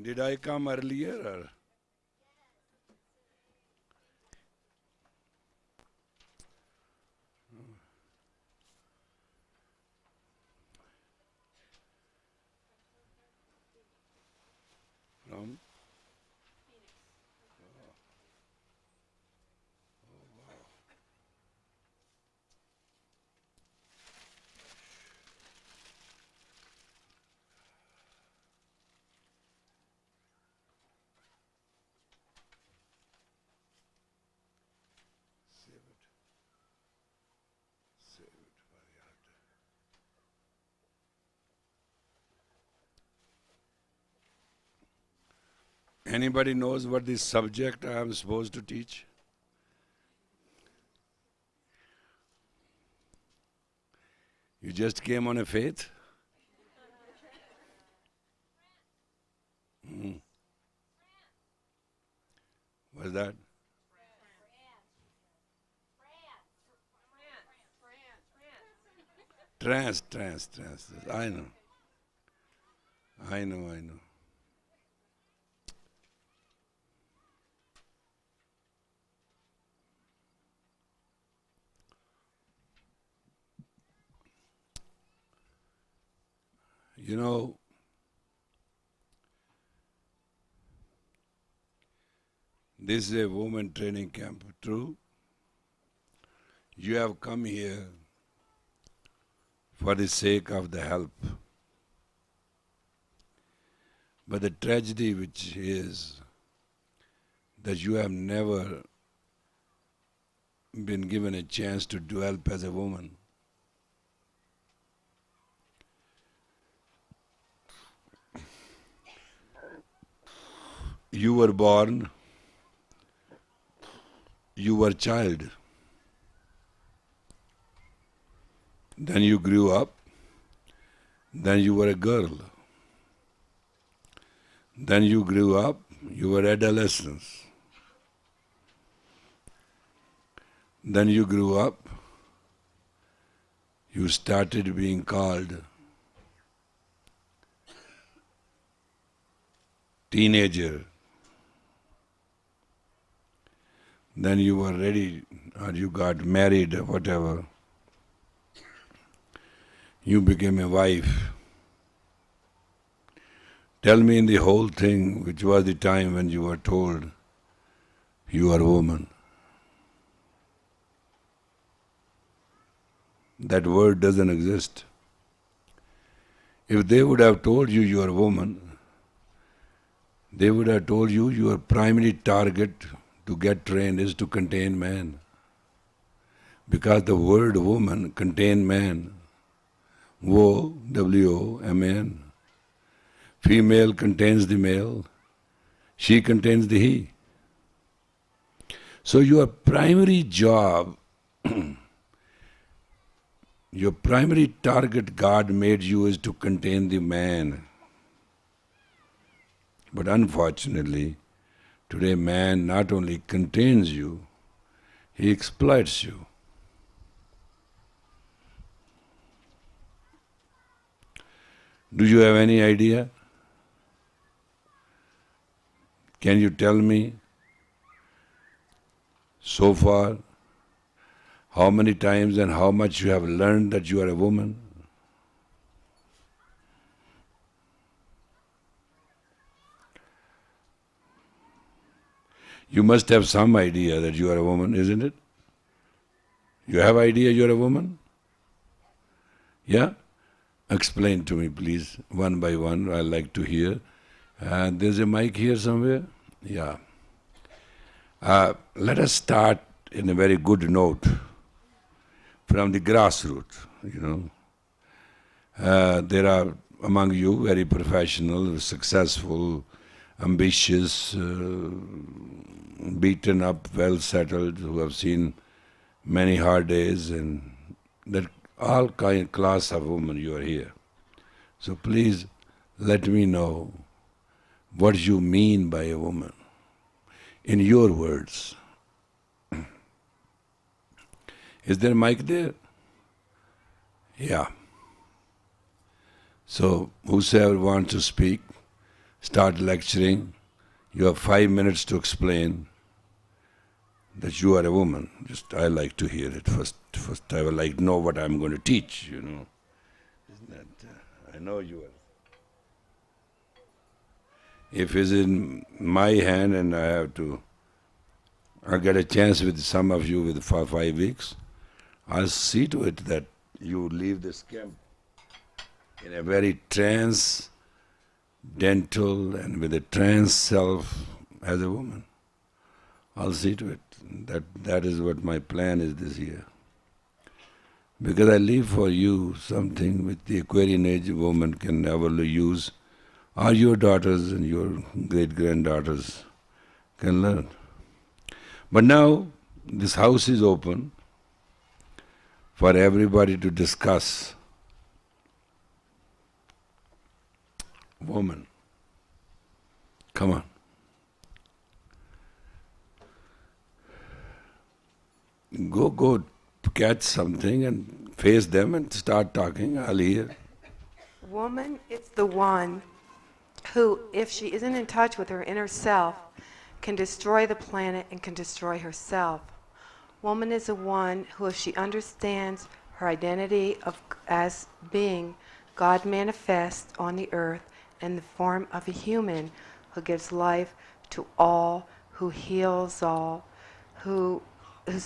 Did I come earlier or? From? Save it. Save it for the altar. Anybody knows what this subject I am supposed to teach? You just came on a faith? What's that? Trance. I know. You know, this is a woman training camp, true? You have come here for the sake of the help. But the tragedy which is that you have never been given a chance to do help as a woman. You were born, you were a child. Then you grew up, then you were a girl. Then you grew up, you were adolescence. Then you grew up, you started being called teenager. Then you were ready, or you got married, or whatever. You became a wife. Tell me in the whole thing, which was the time when you were told you are a woman. That word doesn't exist. If they would have told you you are a woman, they would have told you your primary target to get trained is to contain man. Because the word woman contains man. Wo, W-O-M-A-N. Female contains the male. She contains the he. So your primary job, your primary target God made you is to contain the man. But unfortunately, today man not only contains you, he exploits you. Do you have any idea? Can you tell me so far how many times and how much you have learned that you are a woman? You must have some idea that you are a woman, isn't it? You have idea you are a woman? Yeah? Explain to me, please, one by one. I like to hear. There's a mic here somewhere? Yeah. Let us start in a very good note from the grassroots, There are among you very professional, successful, ambitious, beaten up, well settled, who have seen many hard days, and that all class of women you are here. So please let me know what you mean by a woman in your words. Is there a mic there? Yeah. So whosoever wants to speak, start lecturing, you have 5 minutes to explain that you are a woman. Just I like to hear it first. First I would like to know what I'm going to teach, Isn't that, I know you are. If it's in my hand and I'll get a chance with some of you with 5 weeks, I'll see to it that you leave this camp in a very transcendental and with a trans self as a woman. I'll see to it. That is what my plan is this year. Because I leave for you something which the Aquarian age woman can never use, or your daughters and your great-granddaughters can learn. But now, this house is open for everybody to discuss woman. Come on. Go catch something and face them and start talking. I'll hear. Woman is the one who, if she isn't in touch with her inner self, can destroy the planet and can destroy herself. Woman is the one who, if she understands her identity as being God manifest on the earth in the form of a human who gives life to all, who heals all, whose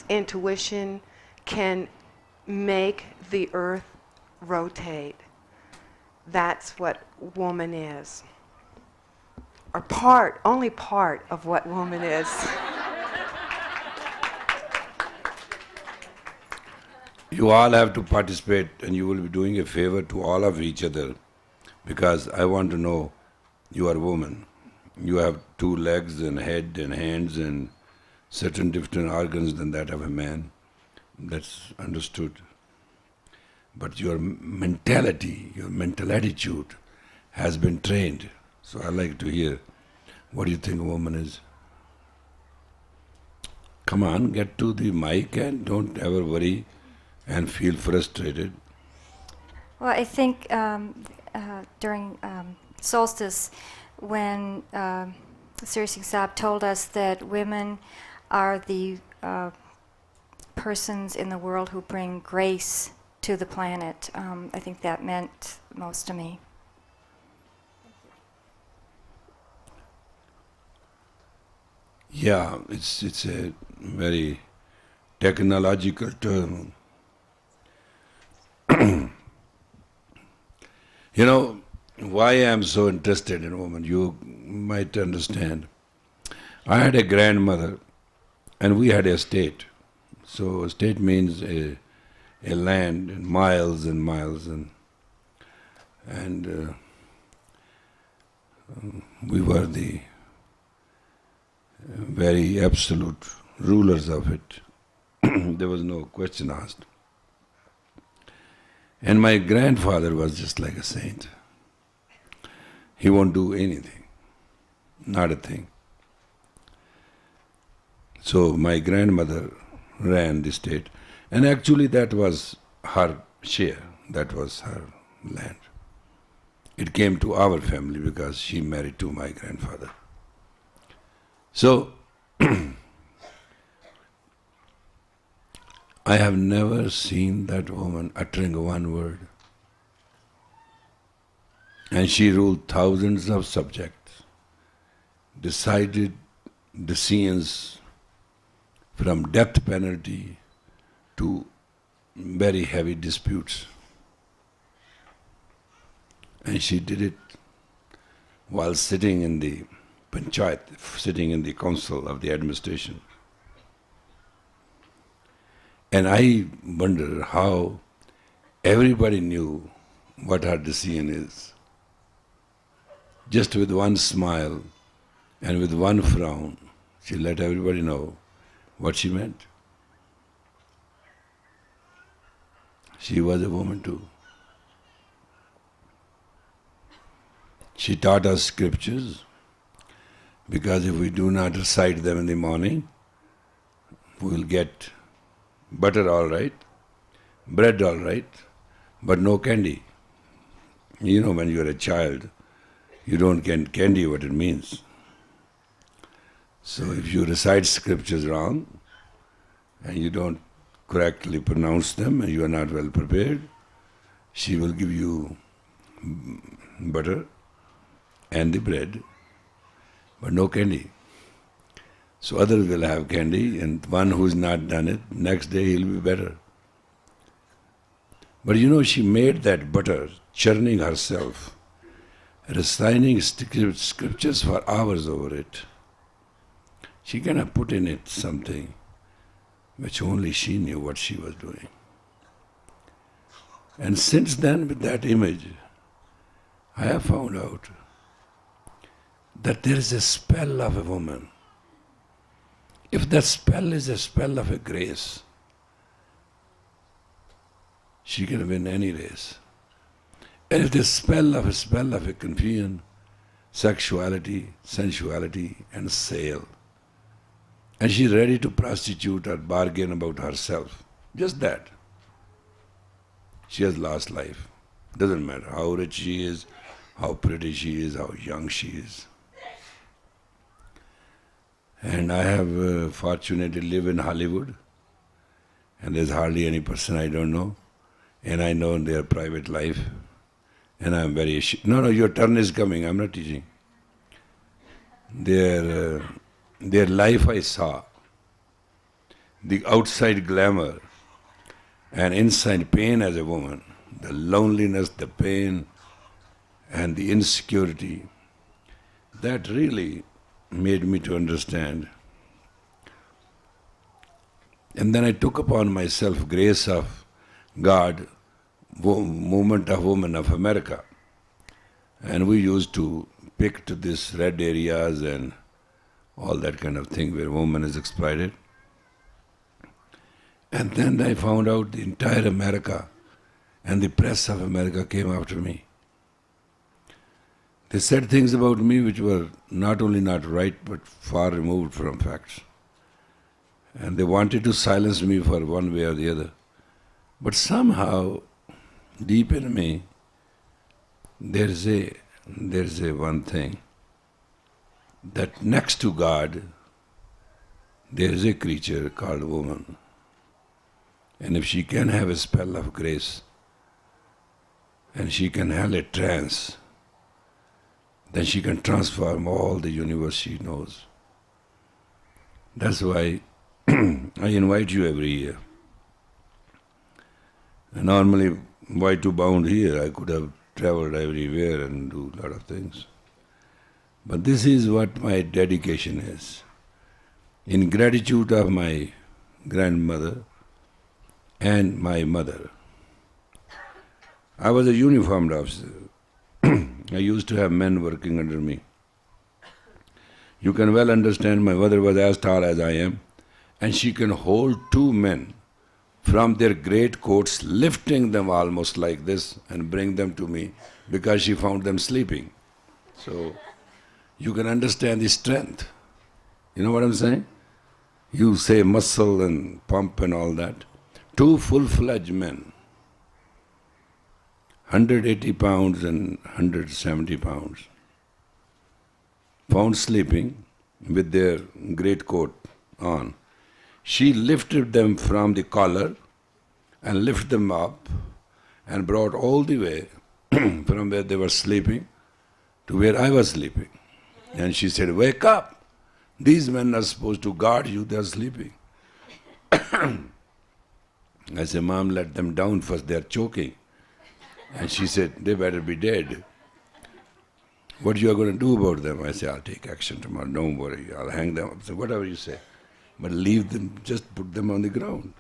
intuition can make the earth rotate. That's what woman is. Or only part of what woman is. You all have to participate and you will be doing a favor to all of each other, because I want to know you are a woman. You have 2 legs and head and hands and certain different organs than that of a man. That's understood. But your mentality, your mental attitude has been trained. So I like to hear, what do you think a woman is? Come on, get to the mic and don't ever worry and feel frustrated. Well, I think during solstice, when Siri Singh told us that women are the persons in the world who bring grace to the planet, I think that meant most to me. Yeah, it's a very technological term. Why I am so interested in women, you might understand. I had a grandmother and we had a estate. So estate means a land and miles and we were the very absolute rulers of it. There was no question asked. And my grandfather was just like a saint. He won't do anything, not a thing. So my grandmother ran the state, and actually that was her share, that was her land. It came to our family because she married to my grandfather. So, I have never seen that woman uttering one word. And she ruled thousands of subjects, decided decisions from death penalty to very heavy disputes. And she did it while sitting in the panchayat, sitting in the council of the administration. And I wonder how everybody knew what her decision is. Just with one smile and with one frown, she let everybody know what she meant. She was a woman too. She taught us scriptures, because if we do not recite them in the morning, we will get butter all right, bread all right, but no candy. When you are a child, you don't get candy what it means. So if you recite scriptures wrong and you don't correctly pronounce them and you are not well prepared, she will give you butter and the bread, but no candy. So others will have candy, and one who's not done it, next day he'll be better. But she made that butter, churning herself, reciting scriptures for hours over it. She kind of put in it something which only she knew what she was doing. And since then, with that image, I have found out that there is a spell of a woman. If that spell is a spell of a grace, she can win any race. And if the spell of a confusion, sexuality, sensuality, and sale, and she's ready to prostitute or bargain about herself, just that, she has lost life. Doesn't matter how rich she is, how pretty she is, how young she is. And I have fortunately live in Hollywood, and there's hardly any person I don't know, and I know their private life, and I'm very ashamed. No, your turn is coming, I'm not teaching. Their life I saw, the outside glamour and inside pain as a woman, the loneliness, the pain, and the insecurity, that really made me to understand. And then I took upon myself grace of God, Movement of Women of America. And we used to pick to this red areas and all that kind of thing where woman is exploited. And then I found out the entire America and the press of America came after me. They said things about me which were not only not right, but far removed from facts. And they wanted to silence me for one way or the other. But somehow, deep in me, there's a one thing, that next to God, there is a creature called woman. And if she can have a spell of grace, and she can have a trance, then she can transform all the universe she knows. That's why I invite you every year. And normally, why too bound here? I could have traveled everywhere and do a lot of things. But this is what my dedication is. In gratitude of my grandmother and my mother. I was a uniformed officer. I used to have men working under me. You can well understand my mother was as tall as I am, and she can hold two men from their great coats, lifting them almost like this and bring them to me because she found them sleeping. So you can understand the strength. You know what I'm saying? You say muscle and pump and all that. Two full-fledged men, 180 pounds and 170 pounds, found sleeping with their great coat on. She lifted them from the collar and lifted them up and brought all the way from where they were sleeping to where I was sleeping. And she said, "Wake up! These men are supposed to guard you, they are sleeping." I said, "Mom, let them down first, they are choking." And she said, "They better be dead. What you are going to do about them?" I said, "I'll take action tomorrow, don't worry, I'll hang them up." So whatever you say. But leave them, just put them on the ground.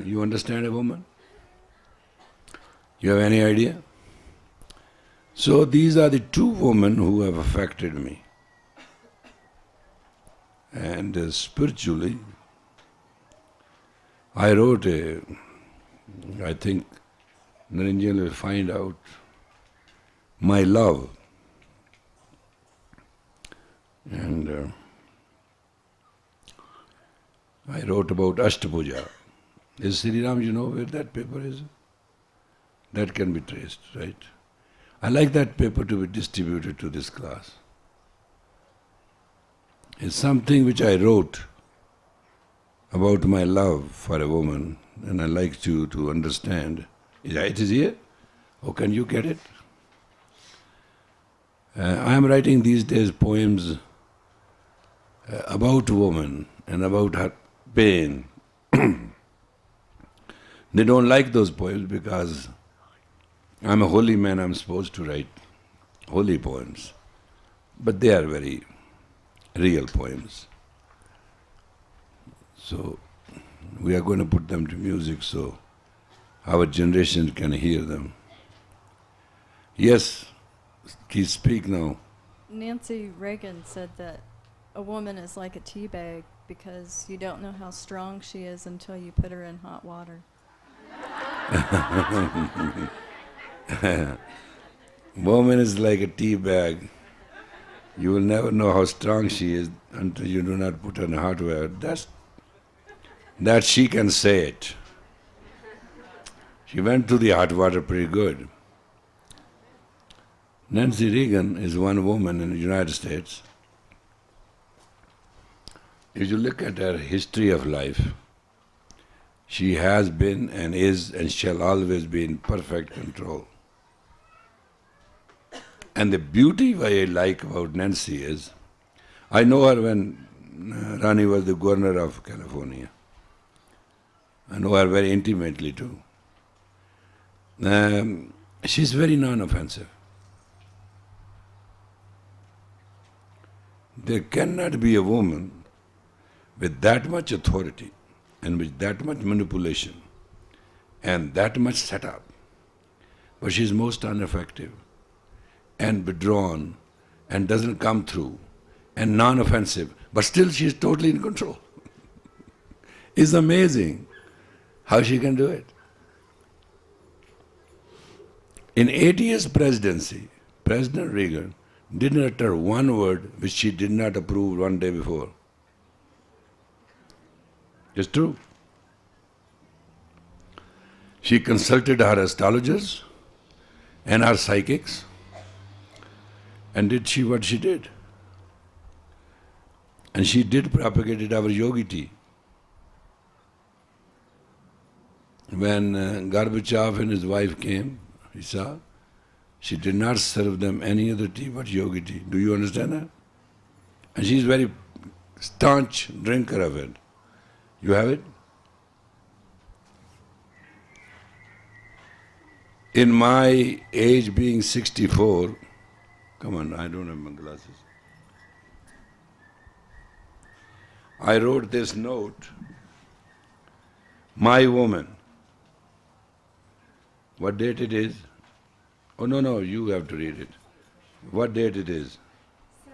You understand a woman? You have any idea? So these are the two women who have affected me. And spiritually, I wrote I think Naranjan will find out, my love. And I wrote about Ashtapuja. Is Sri Ram, you know where that paper is? That can be traced, right? I like that paper to be distributed to this class. It's something which I wrote about my love for a woman, and I like you to understand. It is here? Or can you get it? I am writing these days poems about woman and about her pain. They don't like those poems because I'm a holy man, I'm supposed to write holy poems. But they are very real poems. So we are going to put them to music so our generation can hear them. Yes, please speak now. Nancy Reagan said that a woman is like a tea bag because you don't know how strong she is until you put her in hot water. Woman is like a tea bag. You will never know how strong she is until you do not put her in hot water. That she can say it. She went through the hot water pretty good. Nancy Reagan is one woman in the United States. If you look at her history of life, she has been and is and shall always be in perfect control. And the beauty I like about Nancy is, I know her when Rani was the governor of California. I know her very intimately too. She's very non-offensive. There cannot be a woman with that much authority and with that much manipulation and that much setup, but she's most ineffective and withdrawn and doesn't come through and non-offensive, but still she's totally in control. It's amazing how she can do it. In 8 years presidency, President Reagan didn't utter one word which she did not approve one day before. It's true. She consulted her astrologers and her psychics and did what she did. And she did propagated our yogi tea. When Gorbachev and his wife came, he saw, she did not serve them any other tea but yogi tea. Do you understand that? And she is very staunch drinker of it. You have it? In my age being 64, come on, I don't have my glasses. I wrote this note, my woman. What date it is? Oh, no, you have to read it. What date it is? 7/13/92.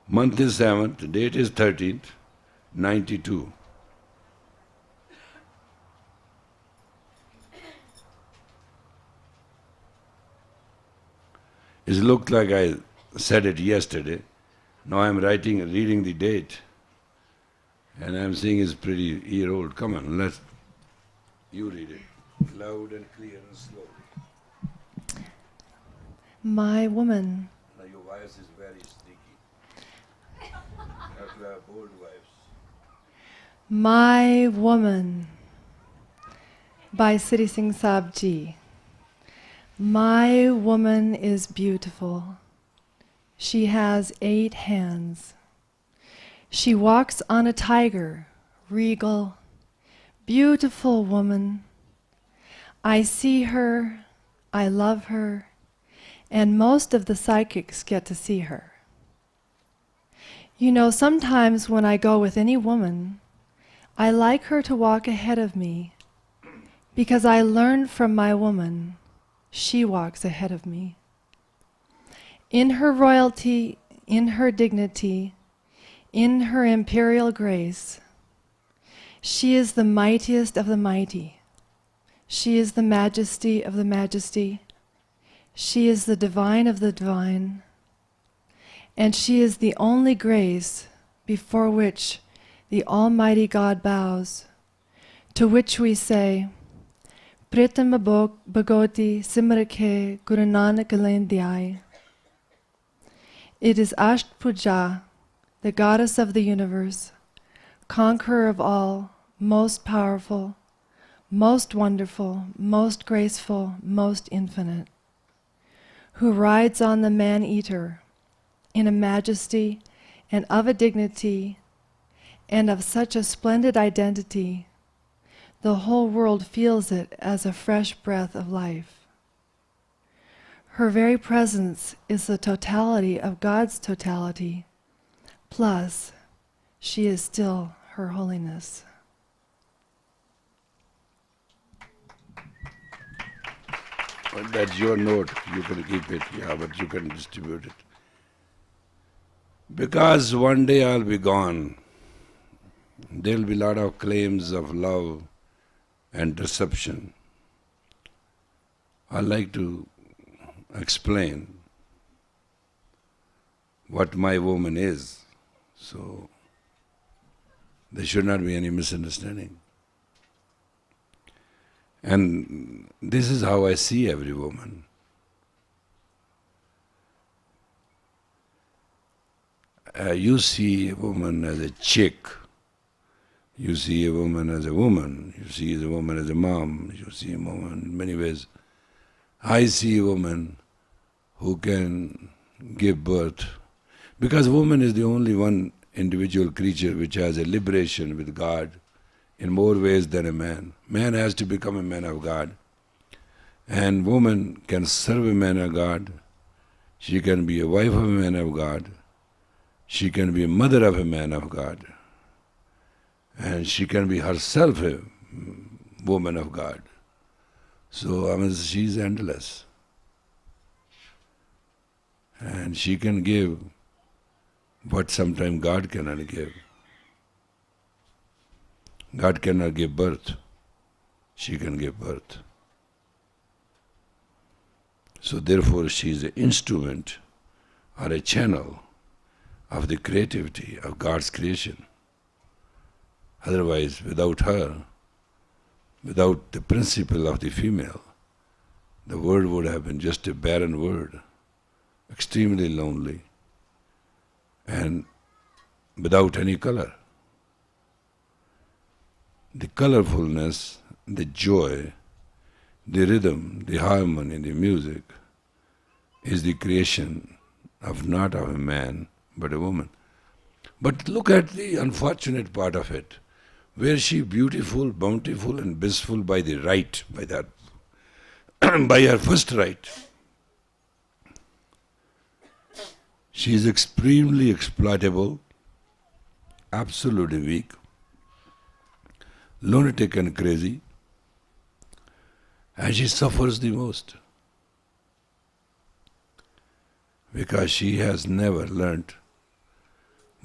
Month is 7th, date is 13th, 92. It looked like I said it yesterday. Now I'm reading the date, and I'm seeing it's pretty year old. Come on, you read it. Loud and clear and slow. My woman. Now your voice is very sneaky. You have to have bold wives. My woman. By Siri Singh Sahib Ji. My woman is beautiful. She has 8 hands. She walks on a tiger, regal, beautiful woman. I see her, I love her, and most of the psychics get to see her. You know, sometimes when I go with any woman, I like her to walk ahead of me because I learned from my woman, she walks ahead of me. In her royalty, in her dignity, in her imperial grace, she is the mightiest of the mighty. She is the majesty of the majesty. She is the divine of the divine. And she is the only grace before which the Almighty God bows, to which we say, Pritam Bhagoti Simrake Guru Nanak Alendiai. It is Ashtpuja, the goddess of the universe, conqueror of all, most powerful, most wonderful, most graceful, most infinite, who rides on the man-eater in a majesty and of a dignity and of such a splendid identity, the whole world feels it as a fresh breath of life. Her very presence is the totality of God's totality, plus she is still her holiness. Well, that's your note. You can keep it, yeah, but you can distribute it. Because one day I'll be gone. There'll be a lot of claims of love and deception. I like to explain what my woman is, so there should not be any misunderstanding. And this is how I see every woman. You see a woman as a chick, you see a woman as a woman, you see a woman as a mom, you see a woman in many ways. I see a woman who can give birth, because woman is the only one individual creature which has a liberation with God in more ways than a man. Man has to become a man of God, and woman can serve a man of God. She can be a wife of a man of God. She can be a mother of a man of God. And she can be herself a woman of God. So she's endless. And she can give what sometimes God cannot give. God cannot give birth. She can give birth. So therefore she is an instrument or a channel of the creativity of God's creation. Otherwise, without her, without the principle of the female, the world would have been just a barren world, extremely lonely, and without any color. The colorfulness, the joy, the rhythm, the harmony, the music is the creation of not of a man, but a woman. But look at the unfortunate part of it, where she beautiful, bountiful and blissful by the right, by that, by her first right. She is extremely exploitable, absolutely weak, lunatic and crazy, and she suffers the most. Because she has never learnt.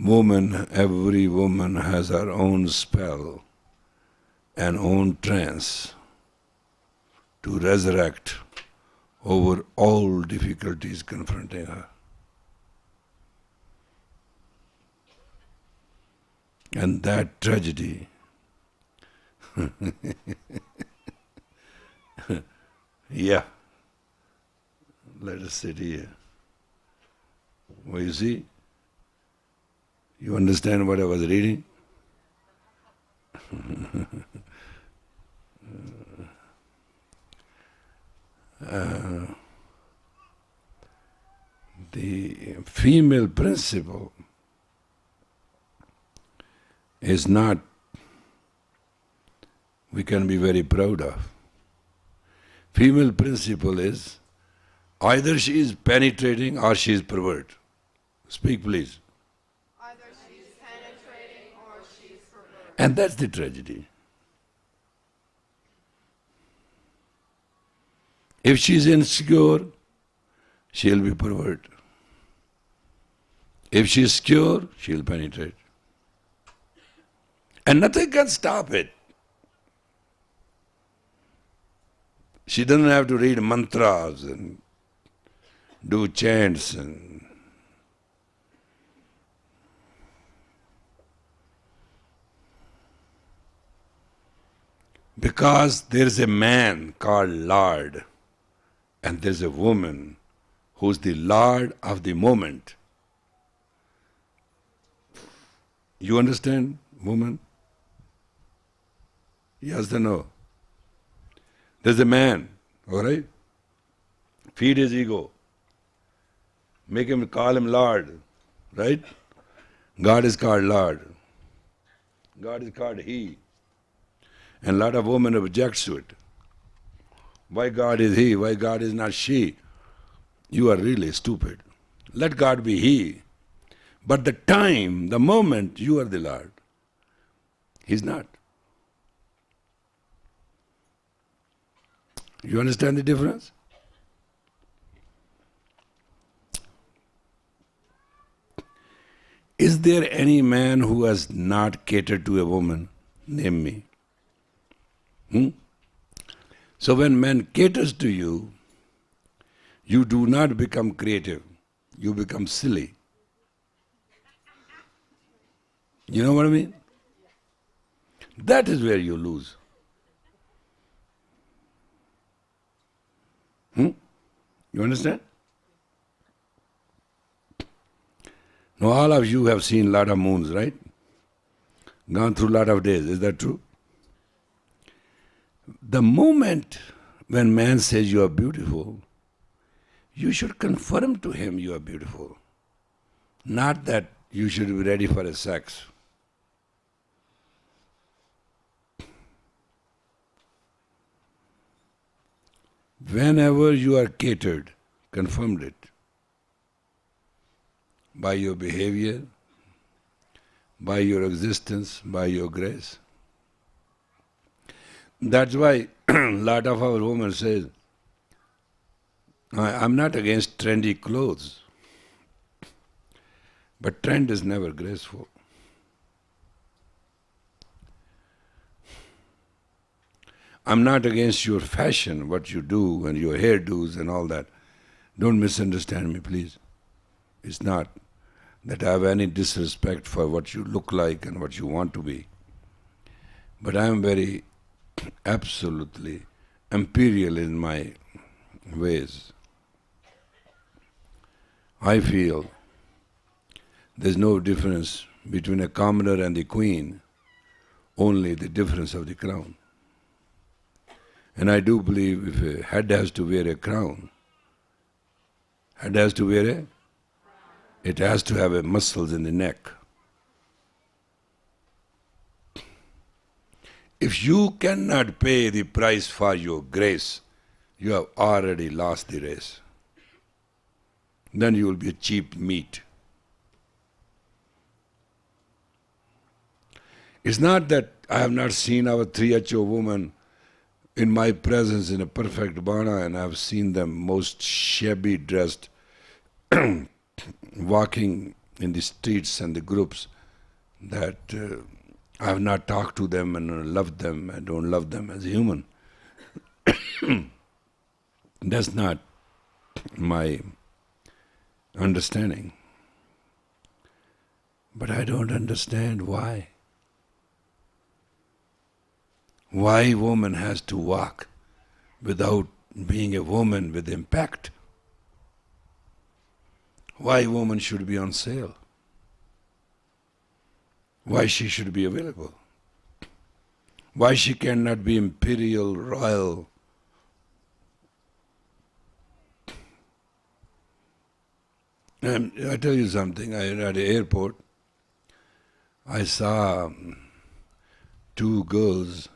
Every woman has her own spell and own trance to resurrect over all difficulties confronting her. And that tragedy yeah, let us sit here. Well, you see, you understand what I was reading? The female principle is not, we can be very proud of. Female principle is either she is penetrating or she is pervert. Speak, please. Either she's penetrating or she's perverted. And that's the tragedy. If she is insecure, she'll be pervert. If she is secure, she'll penetrate. And nothing can stop it. She doesn't have to read mantras and do chants and Because there is a man called Lord and there is a woman who is the Lord of the moment. You understand, woman? Yes or no? There's a man, all right? Feed his ego. Make him call him Lord, right? God is called Lord. God is called He. And a lot of women object to it. Why God is He? Why God is not she? You are really stupid. Let God be He. But the time, the moment, you are the Lord. He's not. You understand the difference? Is there any man who has not catered to a woman? Name me. So when man caters to you, you do not become creative. You become silly. You know what I mean? That is where you lose. You understand? Now all of you have seen a lot of moons, right? Gone through a lot of days, is that true? The moment when man says you are beautiful, you should confirm to him you are beautiful. Not that you should be ready for a sex. Whenever you are catered, confirmed it. By your behavior, by your existence, by your grace. That's why a lot of our women say, I'm not against trendy clothes, but trend is never graceful. I'm not against your fashion, what you do and your hairdos and all that. Don't misunderstand me, please. It's not that I have any disrespect for what you look like and what you want to be. But I am very absolutely imperial in my ways. I feel there's no difference between a commoner and the queen, only the difference of the crown. And I do believe if a head has to wear a crown, it has to have a muscles in the neck. If you cannot pay the price for your grace, you have already lost the race. Then you will be a cheap meat. It's not that I have not seen our 3HO women in my presence in a perfect bana, and I've seen them most shabby dressed, walking in the streets and the groups, that I have not talked to them and loved them. I don't love them as a human. That's not my understanding. But I don't understand why. Why woman has to walk without being a woman with impact? Why woman should be on sale? Why she should be available? Why she cannot be imperial, royal? And I tell you something, at the airport, I saw two girls.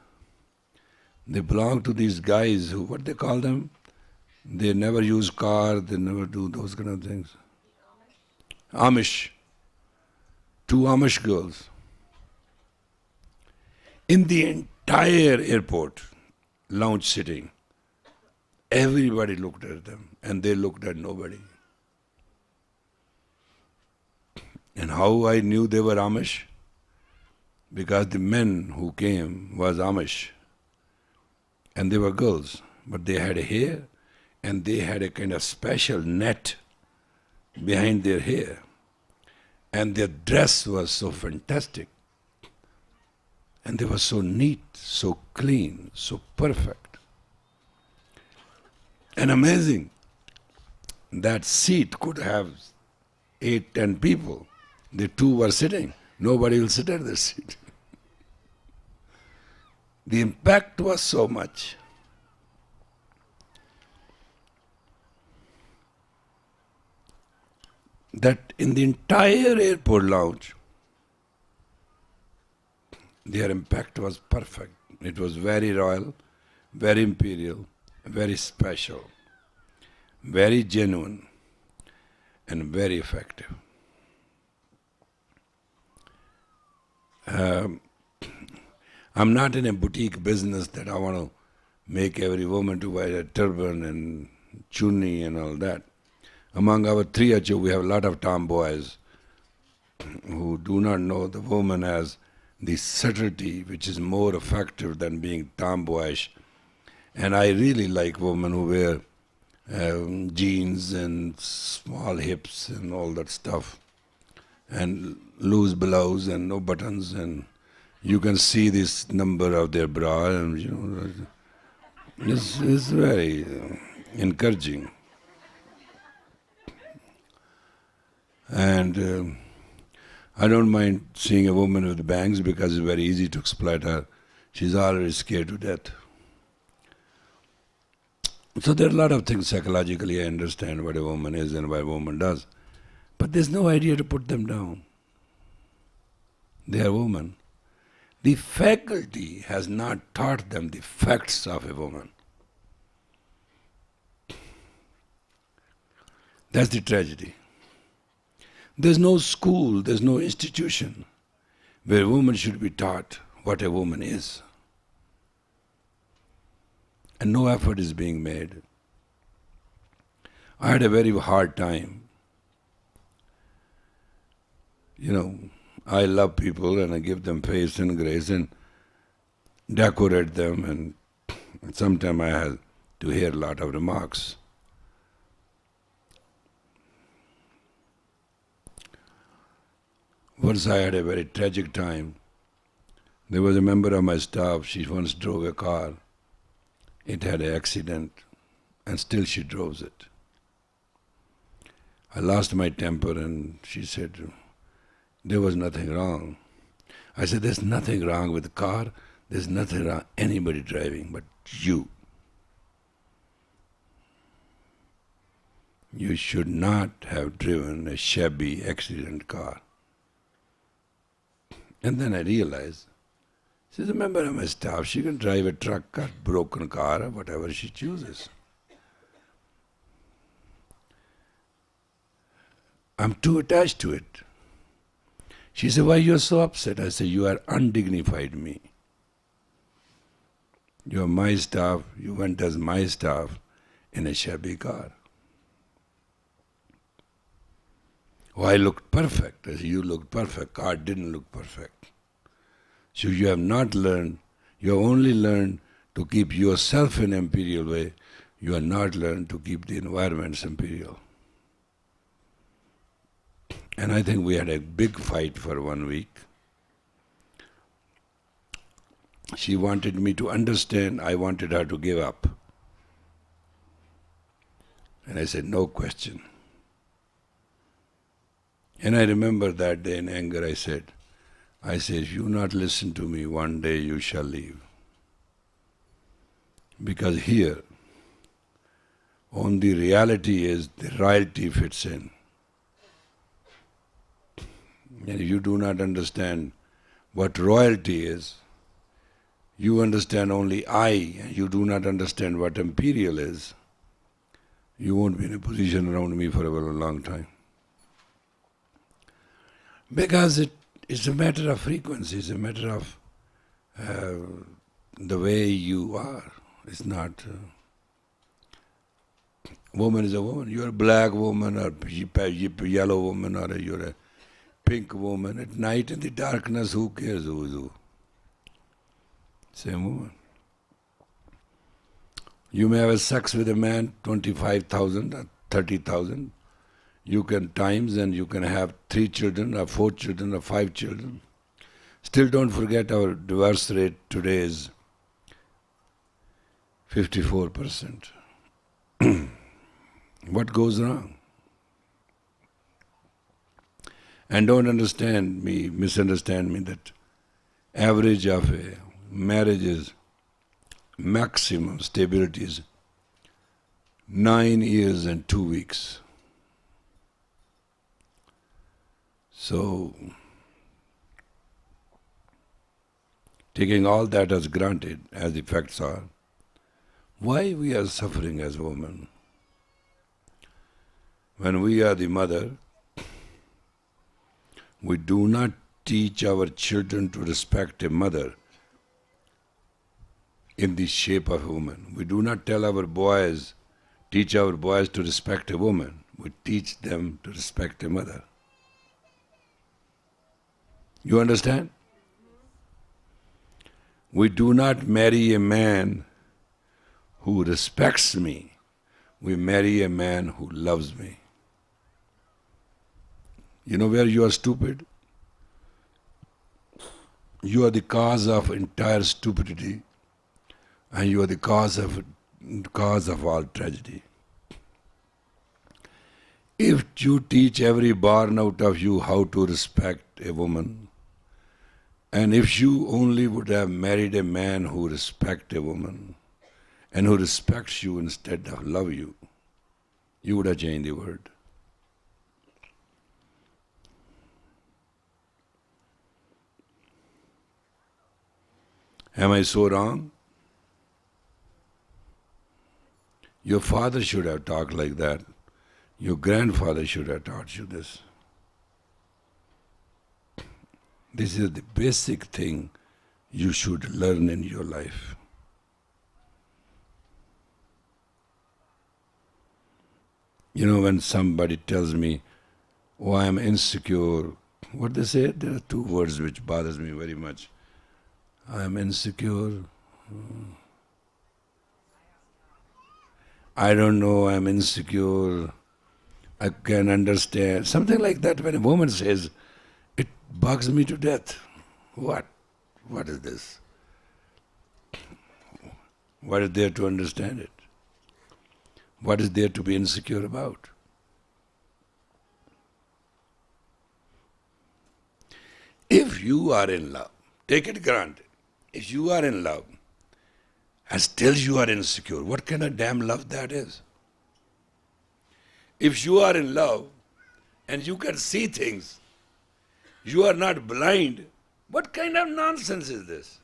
They belong to these guys who, what they call them? They never use car, they never do those kind of things. Amish. Two Amish girls. In the entire airport, lounge sitting, everybody looked at them and they looked at nobody. And how I knew they were Amish? Because the men who came was Amish. And they were girls, but they had hair and they had a kind of special net behind their hair. And their dress was so fantastic. And they were so neat, so clean, so perfect. And amazing. That seat could have 8, 10 people. The 2 were sitting. Nobody will sit at the seat. The impact was so much. That in the entire airport lounge, their impact was perfect. It was very royal, very imperial, very special, very genuine, and very effective. I'm not in a boutique business that I want to make every woman to wear a turban and chunni and all that. Among our 3 HO, we have a lot of tomboys who do not know the woman as the subtlety which is more effective than being tomboyish. And I really like women who wear jeans and small hips and all that stuff, and loose blouse and no buttons, and you can see this number of their bra, and it's very encouraging. And I don't mind seeing a woman with bangs because it's very easy to exploit her. She's already scared to death. So there are a lot of things psychologically I understand what a woman is and what a woman does. But there's no idea to put them down. They are women. The faculty has not taught them the facts of a woman. That's the tragedy. There's no school, there's no institution where a woman should be taught what a woman is. And no effort is being made. I had a very hard time. I love people and I give them faith and grace and decorate them, and sometimes I had to hear a lot of remarks. Once I had a very tragic time. There was a member of my staff, she once drove a car. It had an accident, and still she drove it. I lost my temper, and she said, there was nothing wrong. I said, there's nothing wrong with the car, there's nothing wrong anybody driving but you. You should not have driven a shabby accident car. And then I realized, she's a member of my staff, she can drive a truck or broken car or whatever she chooses. I'm too attached to it. She said, why you're so upset? I said, you are undignified me. You are my staff, you went as my staff in a shabby car. Oh, I looked perfect. I said, you looked perfect, car didn't look perfect. So you have not learned, you have only learned to keep yourself in imperial way, you have not learned to keep the environment imperial. And I think we had a big fight for 1 week. She wanted me to understand, I wanted her to give up. And I said, no question. And I remember that day in anger I said, if you not listen to me, one day you shall leave. Because here, only reality is the royalty fits in. And if you do not understand what royalty is, you understand only I, and you do not understand what imperial is, you won't be in a position around me for a very long time. Because it's a matter of frequency, it's a matter of the way you are. It's not... woman is a woman. You're a black woman or yellow woman or you're a pink woman. At night in the darkness, who cares who is who? Same woman. You may have sex with a man, 25,000 or 30,000. You can times and you can have 3 children or 4 children or 5 children. Still don't forget our divorce rate today is 54%. What goes wrong? And don't misunderstand me that average of a marriage is maximum stability is 9 years and 2 weeks. So, taking all that as granted, as the facts are, why we are suffering as women? When we are the mother, we do not teach our children to respect a mother in the shape of a woman. We do not teach our boys to respect a woman. We teach them to respect a mother. You understand? We do not marry a man who respects me. We marry a man who loves me. You know where you are stupid? You are the cause of entire stupidity, and you are the cause of all tragedy. If you teach every born out of you how to respect a woman, and if you only would have married a man who respects a woman, and who respects you instead of love you, you would have changed the world. Am I so wrong? Your father should have talked like that. Your grandfather should have taught you this. This is the basic thing you should learn in your life. You know, when somebody tells me, oh, I am insecure, what they say? There are two words which bothers me very much. I am insecure. I don't know, I am insecure. I can understand. Something like that when a woman says, it bugs me to death. What? What is this? What is there to understand it? What is there to be insecure about? If you are in love, take it granted, if you are in love and still you are insecure, what kind of damn love that is? If you are in love and you can see things, you are not blind, what kind of nonsense is this?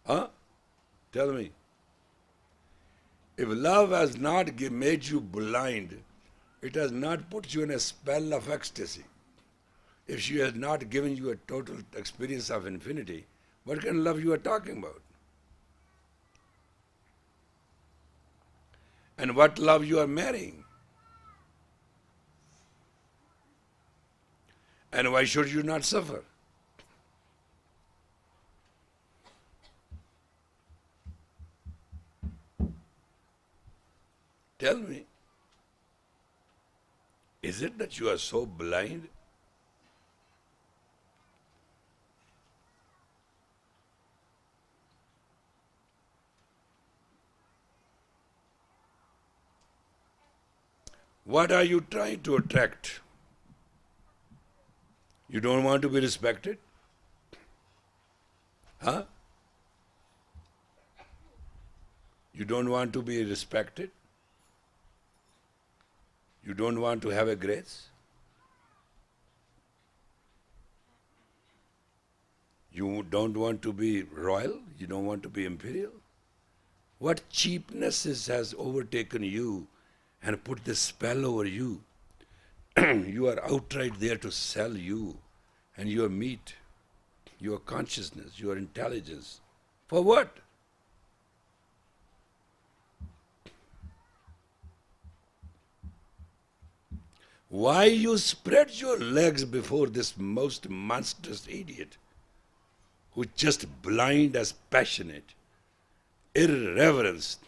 Huh? Tell me. If love has not made you blind, it has not put you in a spell of ecstasy. If she has not given you a total experience of infinity, what kind of love you are talking about? And what love you are marrying? And why should you not suffer? Tell me, is it that you are so blind? What are you trying to attract? You don't want to be respected? Huh? You don't want to be respected? You don't want to have a grace? You don't want to be royal? You don't want to be imperial? What cheapness has overtaken you and put this spell over you? You are outright there to sell you and your meat, your consciousness, your intelligence. For what? Why you spread your legs before this most monstrous idiot who is just blind as passionate, irreverenced,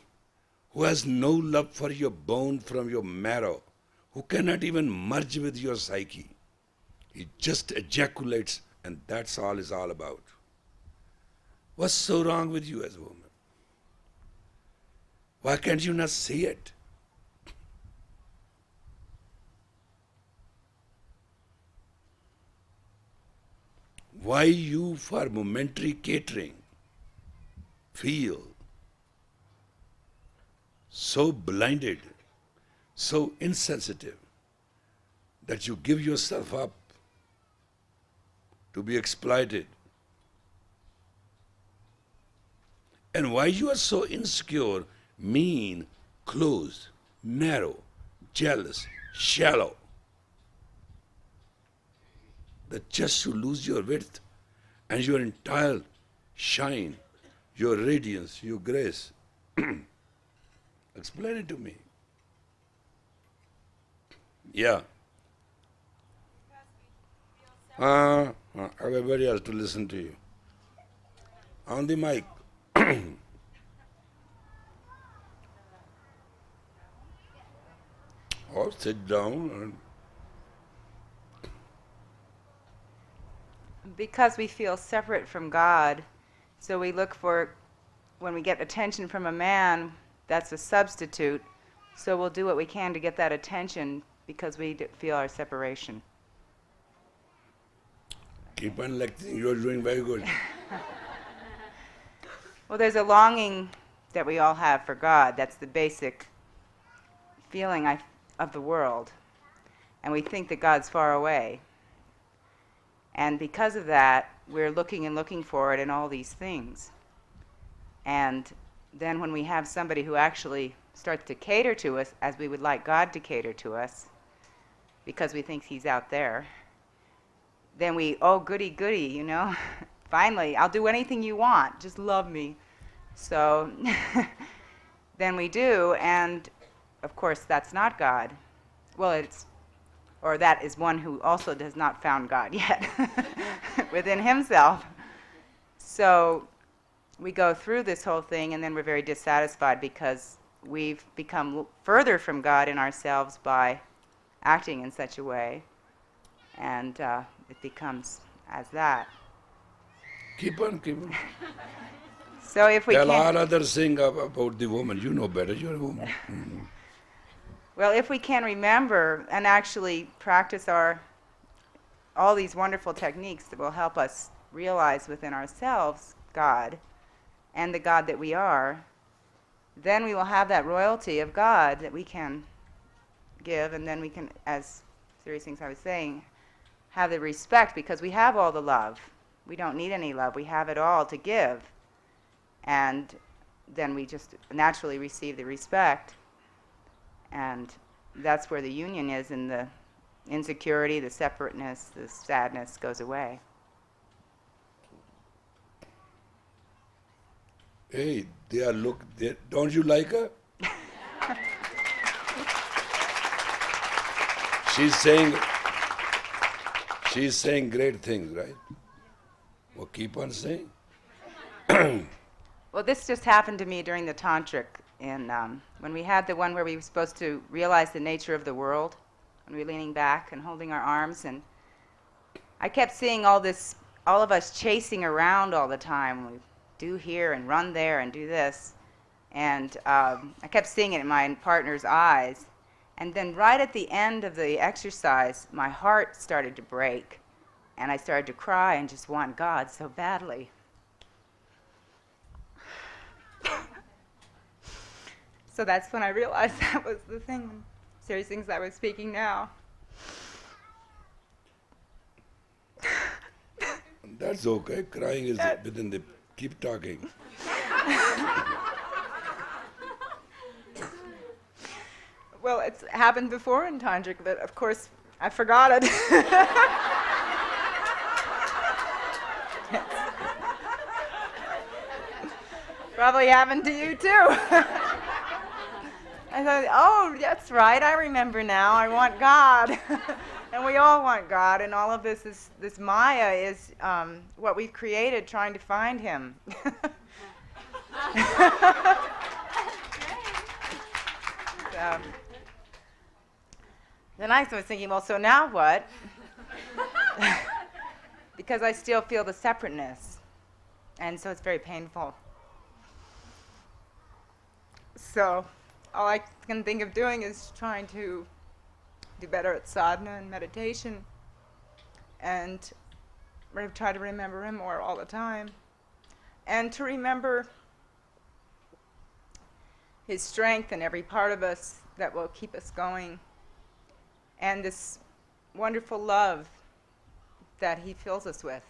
who has no love for your bone from your marrow, who cannot even merge with your psyche. He just ejaculates And that's all it's all about. What's so wrong with you as a woman? Why can't you not see it? Why you, for momentary catering, feel so blinded, so insensitive, that you give yourself up to be exploited? And why you are so insecure, mean, closed, narrow, jealous, shallow, that just you lose your width and your entire shine, your radiance, your grace? Explain it to me. Yeah. Everybody has to listen to you. On the mic. Or sit down and because we feel separate from God, so we look for, when we get attention from a man, that's a substitute, so we'll do what we can to get that attention because we feel our separation. keep on lecturing. You're doing very good. Well, there's a longing that we all have for God. That's the basic feeling of the world. And we think that God's far away. And because of that, we're looking and looking for it in all these things. And then when we have somebody who actually starts to cater to us as we would like God to cater to us, because we think he's out there, then we, oh, goody, goody, you know. Finally, I'll do anything you want. Just love me. So then we do, and of course that's not God. Well, or that is one who also has not found God yet within himself. So we go through this whole thing, and then we're very dissatisfied because we've become further from God in ourselves by acting in such a way, and it becomes as that. Keep on, keep on. So if we Tell all can, others thing about the woman. You know better, you're a woman. Mhm. well, if we can remember and actually practice all these wonderful techniques that will help us realize within ourselves God and the God that we are, then we will have that royalty of God that we can give, and then we can, as serious things I was saying, have the respect because we have all the love. We don't need any love. We have it all to give. And then we just naturally receive the respect. And that's where the union is, and the insecurity, the separateness, the sadness goes away. Hey, don't you like her? She's saying great things, right? Well, keep on saying. Well, this just happened to me during the tantric, when we had the one where we were supposed to realize the nature of the world, when we were leaning back and holding our arms, and I kept seeing all of us chasing around all the time. We do here and run there and do this, and I kept seeing it in my partner's eyes. And then right at the end of the exercise, my heart started to break, and I started to cry and just want God so badly. So that's when I realized that was the thing, serious things I was speaking now. That's okay. Crying is within the... Keep talking. Well, it's happened before in tantric, but of course I forgot it. Probably happened to you too. I thought, oh, that's right, I remember now, I want God. And we all want God, and all of this Maya is what we've created trying to find him. So, then I was thinking, well, so now what? because I still feel the separateness. And so it's very painful. So all I can think of doing is trying to do better at sadhana and meditation and try to remember him more all the time. And to remember his strength in every part of us that will keep us going. And this wonderful love that he fills us with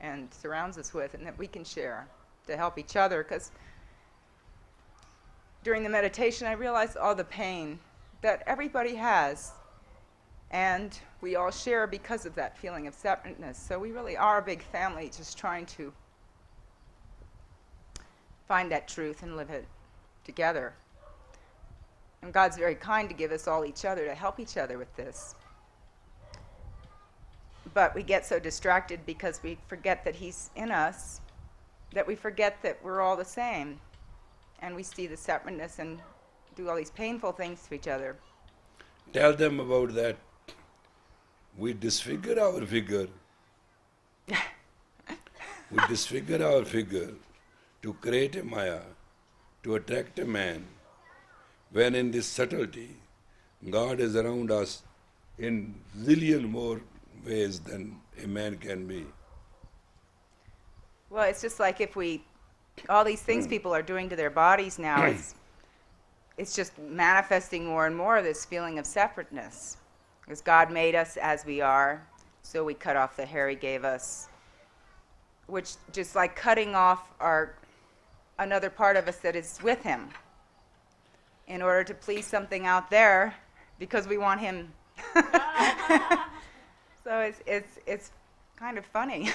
and surrounds us with, and that we can share to help each other. Because during the meditation I realized all the pain that everybody has, and we all share because of that feeling of separateness. So we really are a big family, just trying to find that truth and live it together. And God's very kind to give us all each other to help each other with this. But we get so distracted because we forget that he's in us, that we forget that we're all the same. And we see the separateness and do all these painful things to each other. Tell them about that. We disfigure our figure. We disfigure our figure to create a maya, to attract a man, when in this subtlety, God is around us in zillion more ways than a man can be. Well, it's just like if we, all these things people are doing to their bodies now, it's just manifesting more and more this feeling of separateness. Because God made us as we are, so we cut off the hair he gave us, which just like cutting off another part of us that is with him in order to please something out there because we want him. So it's kind of funny.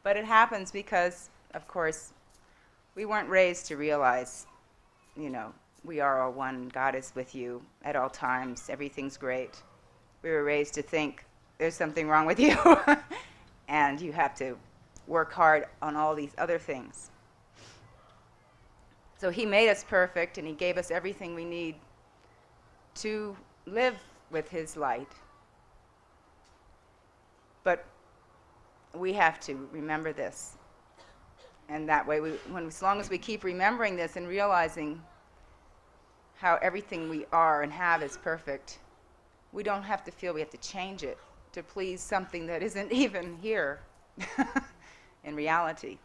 But it happens because, of course, we weren't raised to realize, we are all one. God is with you at all times. Everything's great. We were raised to think there's something wrong with you and you have to work hard on all these other things. So he made us perfect and he gave us everything we need to live with his light. But we have to remember this. And that way, as long as we keep remembering this and realizing how everything we are and have is perfect, we don't have to feel we have to change it to please something that isn't even here in reality.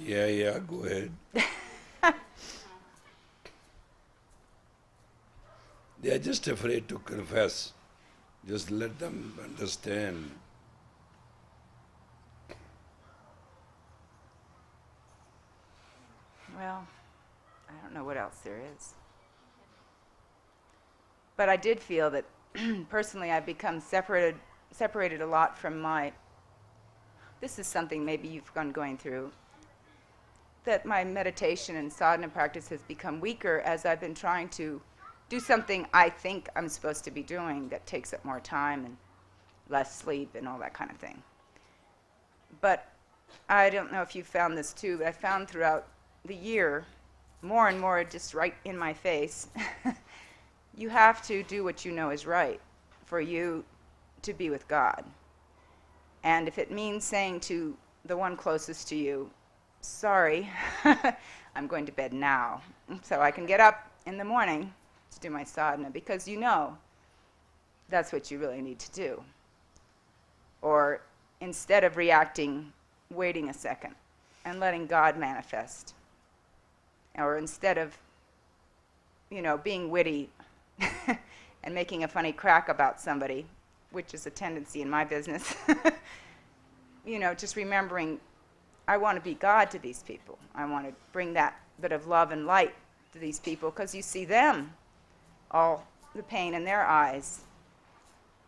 Yeah, go ahead. They are just afraid to confess. Just let them understand. Well, I don't know what else there is. But I did feel that personally I've become separated a lot from this is something maybe you've gone going through, that my meditation and sadhana practice has become weaker as I've been trying to do something I think I'm supposed to be doing that takes up more time and less sleep and all that kind of thing. But I don't know if you found this too, but I found throughout the year, more and more just right in my face, you have to do what you know is right for you to be with God. And if it means saying to the one closest to you, sorry, I'm going to bed now, so I can get up in the morning to do my sadhana, because that's what you really need to do. Or instead of reacting, waiting a second and letting God manifest. Or instead of, being witty and making a funny crack about somebody, which is a tendency in my business, just remembering, I want to be God to these people. I want to bring that bit of love and light to these people, because you see them, all the pain in their eyes,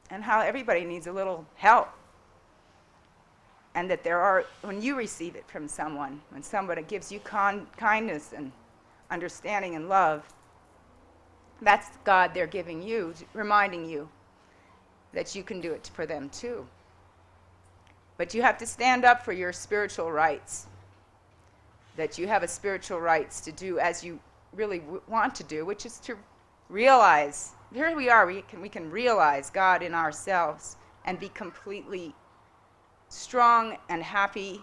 and how everybody needs a little help. And that when you receive it from someone, when somebody gives you kindness and understanding and love, that's God they're giving you, reminding you that you can do it for them too. But you have to stand up for your spiritual rights. that you have a spiritual rights to do as you really want to do, which is to realize, here we are, we can realize God in ourselves and be completely strong and happy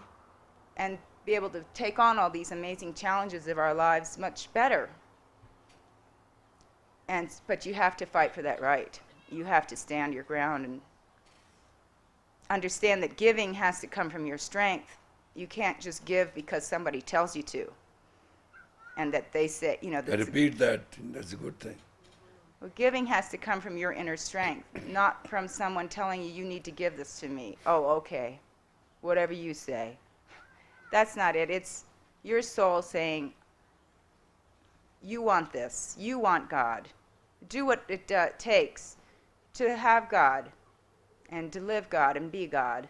and be able to take on all these amazing challenges of our lives much better. But you have to fight for that right. You have to stand your ground and understand that giving has to come from your strength. You can't just give because somebody tells you to. And that they say, you know... I repeat that, that's a good thing. Well, giving has to come from your inner strength, not from someone telling you, you need to give this to me. Oh, okay. Whatever you say. That's not it. It's your soul saying, you want this. You want God. Do what it takes to have God and to live God and be God.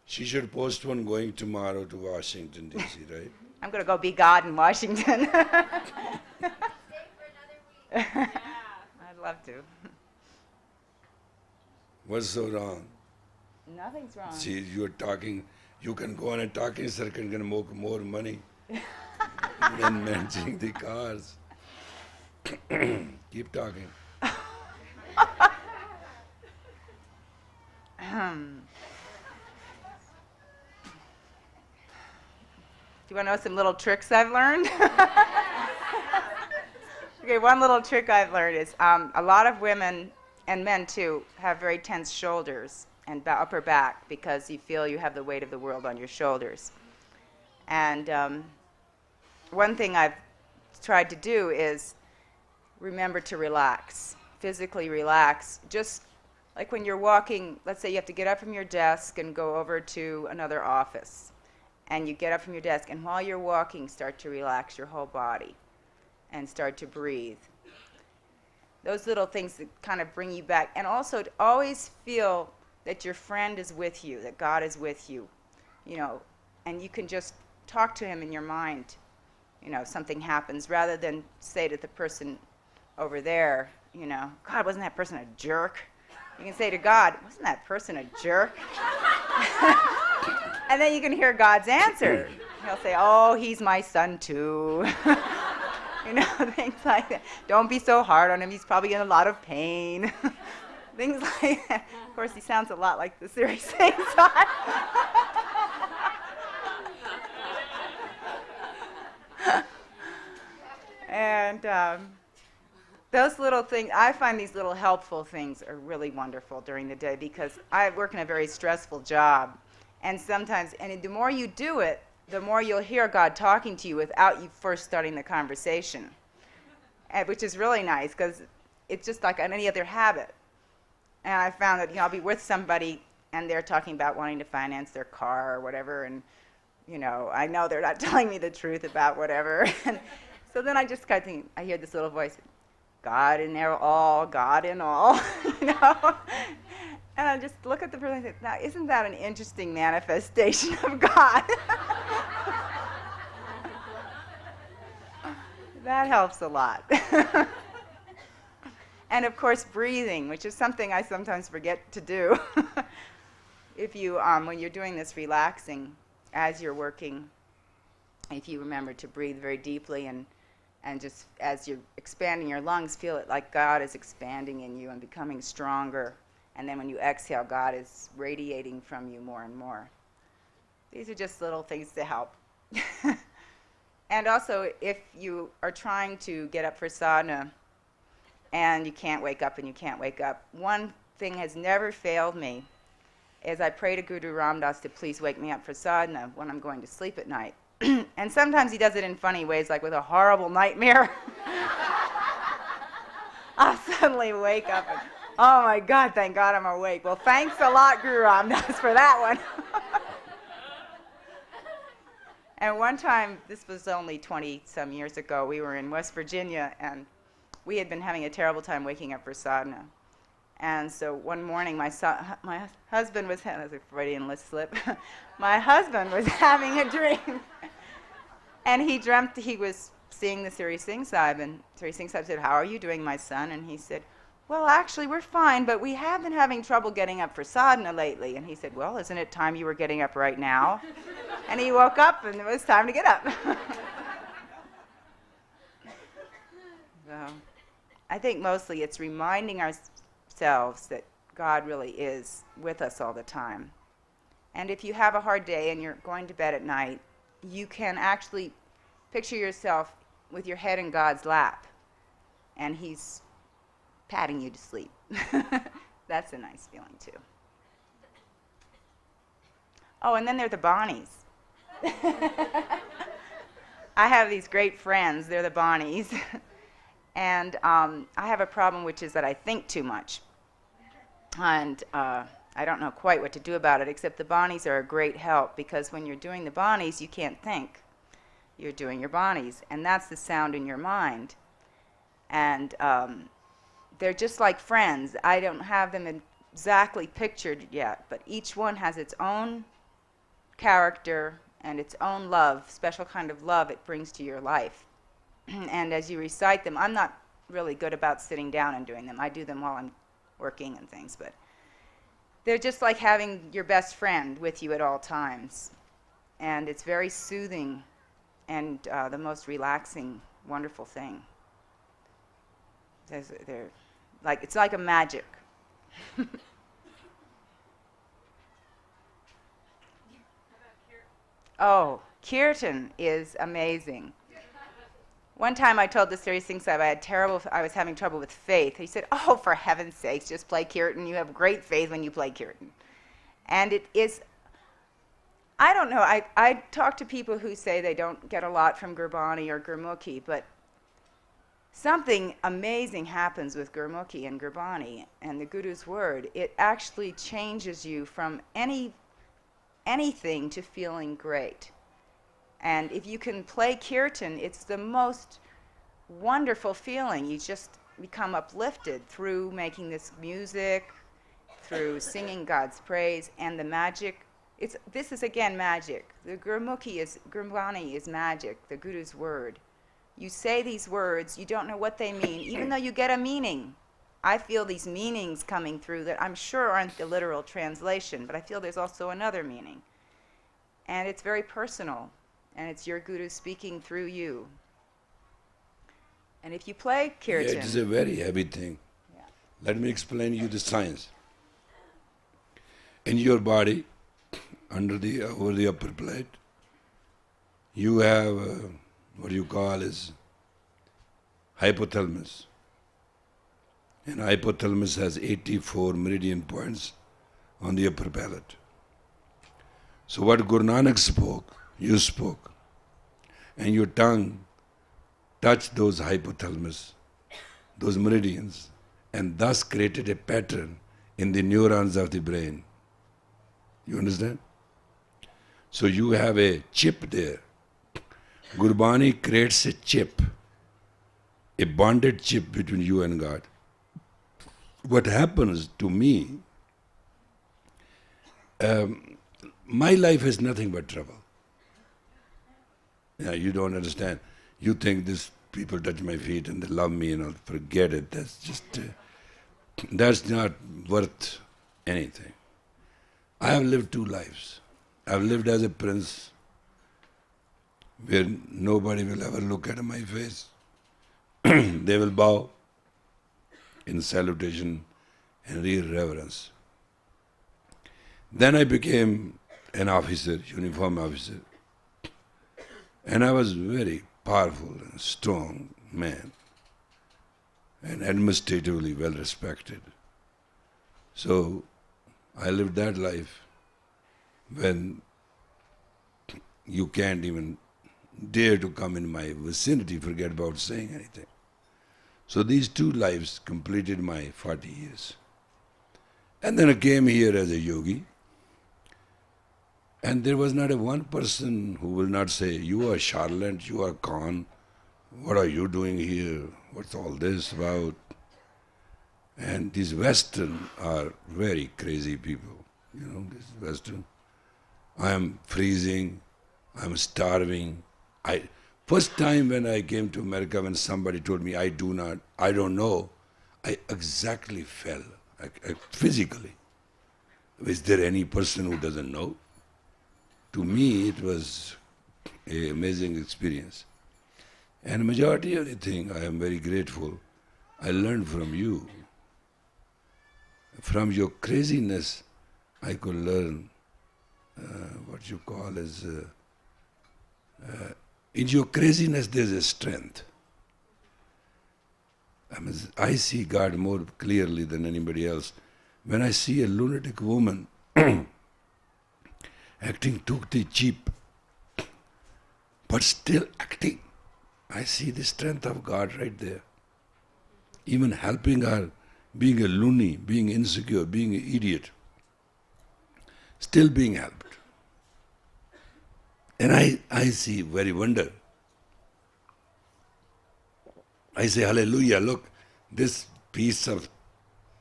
She should postpone going tomorrow to Washington, D.C., right? I'm going to go be God in Washington. Stay for another week. Yeah. I'd love to. What's so wrong? Nothing's wrong. See, you're talking, you can go on a talking circuit and can make more money than managing the cars. Keep talking. Do you want to know some little tricks I've learned? Okay, one little trick I've learned is a lot of women, and men too, have very tense shoulders and upper back because you feel you have the weight of the world on your shoulders. And one thing I've tried to do is remember to relax, physically relax. Just like when you're walking, let's say you have to get up from your desk and go over to another office. And you get up from your desk, and while you're walking, start to relax your whole body and start to breathe. Those little things that kind of bring you back. And also to always feel that your friend is with you, that God is with you, you know, and you can just talk to him in your mind, you know, if something happens, rather than say to the person over there, you know, God, wasn't that person a jerk? You can say to God, wasn't that person a jerk? And then you can hear God's answer. He'll say, oh, he's my son too. You know, things like that. Don't be so hard on him. He's probably in a lot of pain. Things like that. Of course, he sounds a lot like the Siri sings on. And those little things, I find these little helpful things are really wonderful during the day because I work in a very stressful job. And sometimes, and the more you do it, the more you'll hear God talking to you without you first starting the conversation, which is really nice because it's just like any other habit. And I found that, you know, I'll be with somebody and they're talking about wanting to finance their car or whatever, and, you know, I know they're not telling me the truth about whatever. And so then I just kind of think, I hear this little voice, God in there all, God in all, you know. And I just look at the person and say, now, isn't that an interesting manifestation of God? That helps a lot. And of course, breathing, which is something I sometimes forget to do. If you, when you're doing this relaxing, as you're working, if you remember to breathe very deeply and just as you're expanding your lungs, feel it like God is expanding in you and becoming stronger. And then when you exhale, God is radiating from you more and more. These are just little things to help. And also, if you are trying to get up for sadhana and you can't wake up and you can't wake up, one thing has never failed me is I pray to Guru Ram Das to please wake me up for sadhana when I'm going to sleep at night. And sometimes he does it in funny ways, like with a horrible nightmare. I'll suddenly wake up and, oh my God, thank God I'm awake. Well, thanks a lot, Guru Ram Das, for that one. And one time, this was only 20-some years ago, we were in West Virginia, and we had been having a terrible time waking up for sadhana. And so one morning, my husband was, that's a Freudian slip, my husband was having a dream. And he dreamt he was seeing the Siri Singh Sahib, and Siri Singh Sahib said, how are you doing, my son? And he said, well, actually, we're fine, but we have been having trouble getting up for sadhana lately. And he said, well, isn't it time you were getting up right now? And he woke up and it was time to get up. So, I think mostly it's reminding ourselves that God really is with us all the time. And if you have a hard day and you're going to bed at night, you can actually picture yourself with your head in God's lap, and He's patting you to sleep. That's a nice feeling too. Oh, and then there are the Bonnies. I have these great friends, they're the Bonnies. And I have a problem, which is that I think too much. And I don't know quite what to do about it, except the Bonnies are a great help, because when you're doing the Bonnies, you can't think. You're doing your Bonnies, and that's the sound in your mind. And they're just like friends. I don't have them exactly pictured yet, but each one has its own character and its own love, special kind of love it brings to your life. And as you recite them, I'm not really good about sitting down and doing them. I do them while I'm working and things, but they're just like having your best friend with you at all times. And it's very soothing and the most relaxing, wonderful thing. They're like, it's like a magic. Oh, kirtan is amazing. One time I told the Siri Singh Sahib I was having trouble with faith. He said, "Oh, for heaven's sakes, just play kirtan. You have great faith when you play kirtan." And it is, I don't know, I talk to people who say they don't get a lot from Gurbani or Gurmukhi, but something amazing happens with Gurmukhi and Gurbani and the Guru's word. It actually changes you from anything to feeling great. And if you can play kirtan, it's the most wonderful feeling. You just become uplifted through making this music, through singing God's praise, and the magic. This is again magic. The Gurbani is magic, the Guru's word. You say these words, you don't know what they mean, even though you get a meaning. I feel these meanings coming through that I'm sure aren't the literal translation, but I feel there's also another meaning. And it's very personal. And it's your Guru speaking through you. And if you play kirtan... Yeah, it is a very heavy thing. Yeah. Let me explain you the science. In your body, over the upper plate, you have what you call is hypothalamus. And hypothalamus has 84 meridian points on the upper palate. So what Guru Nanak spoke, you spoke, and your tongue touched those hypothalamus, those meridians, and thus created a pattern in the neurons of the brain. You understand? So you have a chip there. Gurbani creates a chip, a bonded chip between you and God. What happens to me, my life is nothing but trouble. Yeah, you don't understand. You think these people touch my feet and they love me and all. Forget it. That's just, that's not worth anything. I have lived two lives. I've lived as a prince where nobody will ever look at my face. They will bow in salutation and real reverence. Then I became an officer, uniform officer. And I was very powerful and strong man and administratively well respected. So I lived that life when you can't even dare to come in my vicinity, forget about saying anything. So these two lives completed my 40 years. And then I came here as a yogi. And there was not a one person who will not say, "You are charlatan, you are con, what are you doing here, what's all this about?" And these Western are very crazy people, this Western. I am freezing, I am starving. First time when I came to America, when somebody told me, I don't know, I exactly fell, physically. Is there any person who doesn't know? to me it was an amazing experience. And majority of the thing I am very grateful. I learned from you. From your craziness, I could learn what you call as in your craziness there's a strength. I see God more clearly than anybody else. When I see a lunatic woman acting totally cheap, but still acting, I see the strength of God right there. Even helping her, being a loony, being insecure, being an idiot, still being helped. And I see very wonder. I say, hallelujah, look, this piece of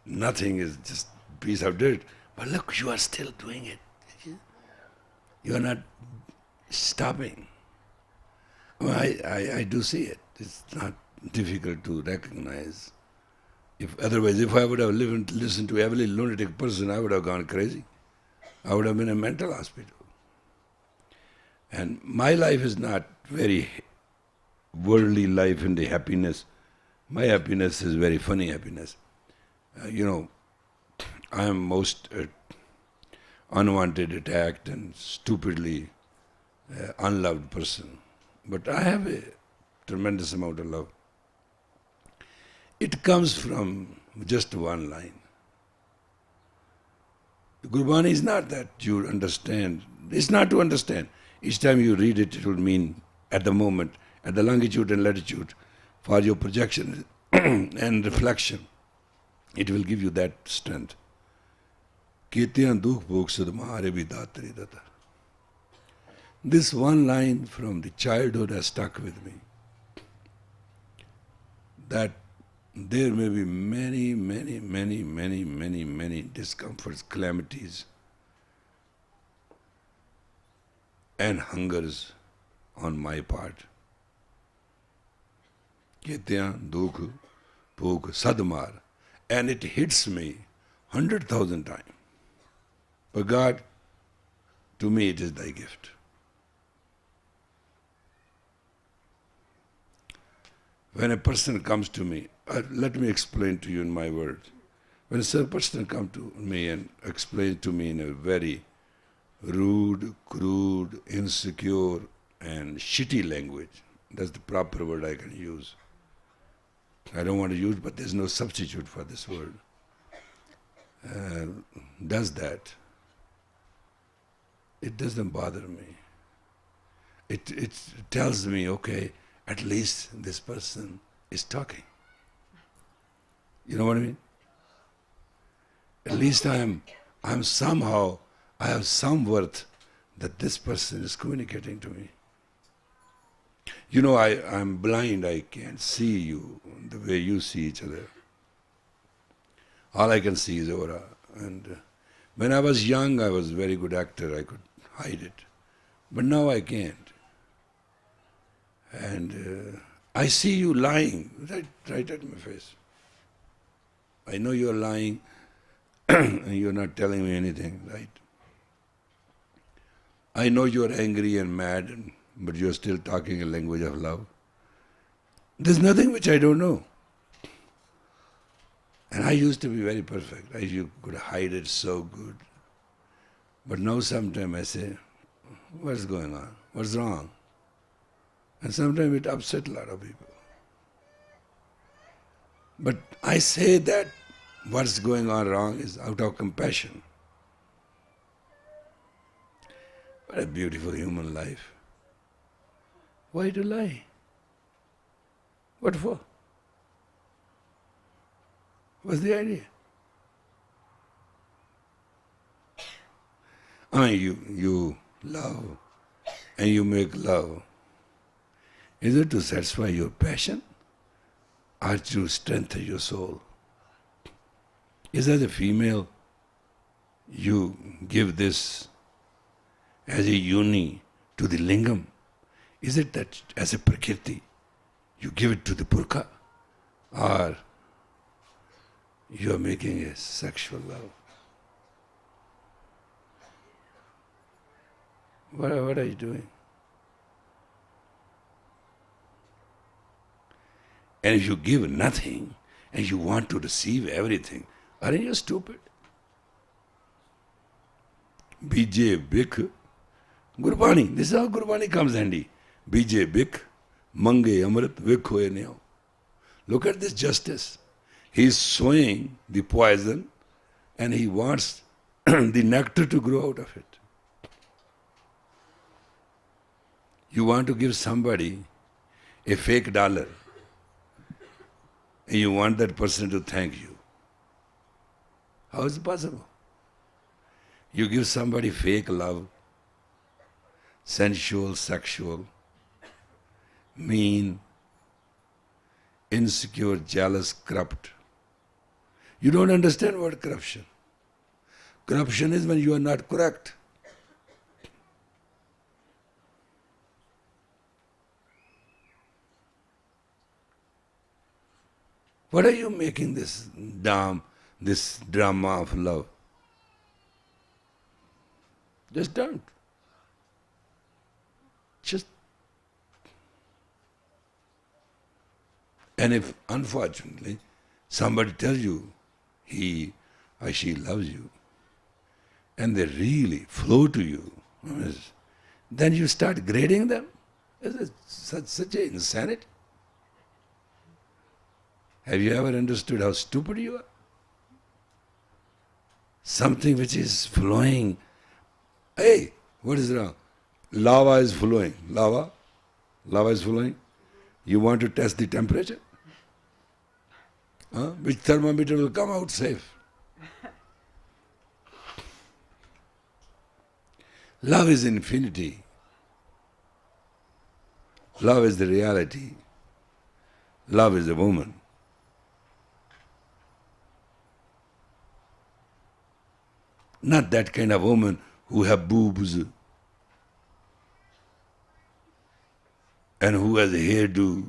nothing is just a piece of dirt. But look, you are still doing it. You are not stopping. Well, I do see it. It's not difficult to recognize. Otherwise, if I would have listened to every lunatic person, I would have gone crazy. I would have been in a mental hospital. And my life is not very worldly life in the happiness. My happiness is very funny happiness. I am most unwanted, attacked and stupidly unloved person. But I have a tremendous amount of love. It comes from just one line. Gurbani is not that you understand. It's not to understand. Each time you read it, it will mean at the moment, at the longitude and latitude, for your projection and reflection. It will give you that strength. This one line from the childhood has stuck with me. That there may be many discomforts, calamities, and hungers on my part. Ketyan, dukh, bhuk, sadmar. And it hits me 100,000 times. But God, to me it is thy gift. When a person comes to me, let me explain to you in my words. When a person comes to me and explains to me in a very rude, crude, insecure and shitty language, that's the proper word I can use. I don't want to use, but there's no substitute for this word. Does that. It doesn't bother me. It tells me, okay, at least this person is talking. You know what I mean? At least I have some worth that this person is communicating to me. You know, I'm blind, I can't see you the way you see each other. All I can see is aura. And when I was young, I was a very good actor, I could hide it. But now I can't. And I see you lying right at my face. I know you're lying and you're not telling me anything, right? I know you're angry and mad, but you're still talking a language of love. There's nothing which I don't know. And I used to be very perfect. You could hide it so good. But now sometimes I say, what's going on? What's wrong? And sometimes it upsets a lot of people. But I say that what's going on wrong is out of compassion. What a beautiful human life. Why to lie? What for? What's the idea? You love and you make love. Is it to satisfy your passion or to strengthen your soul? Is as a female you give this as a yoni to the lingam? Is it that as a prakriti you give it to the purkha? Or you are making a sexual love? What are you doing? And if you give nothing and you want to receive everything, aren't you stupid? Bijay Bik, Gurbani. This is how Gurbani comes handy. Bijay Bik, Mange Amrit Vikhoye Neo. Look at this justice. He is sowing the poison and he wants the nectar to grow out of it. You want to give somebody a fake dollar and you want that person to thank you. How is it possible? You give somebody fake love, sensual, sexual, mean, insecure, jealous, corrupt. You don't understand what corruption. Corruption is when you are not correct. What are you making this drama of love? Just don't. And if unfortunately somebody tells you he or she loves you and they really flow to you, then you start grading them. Is it such an insanity? Have you ever understood how stupid you are? Something which is flowing. Hey, what is wrong? Lava is flowing. Lava is flowing. You want to test the temperature? Which thermometer will come out safe? Love is infinity. Love is the reality. Love is a woman. Not that kind of woman who have boobs and who has a hairdo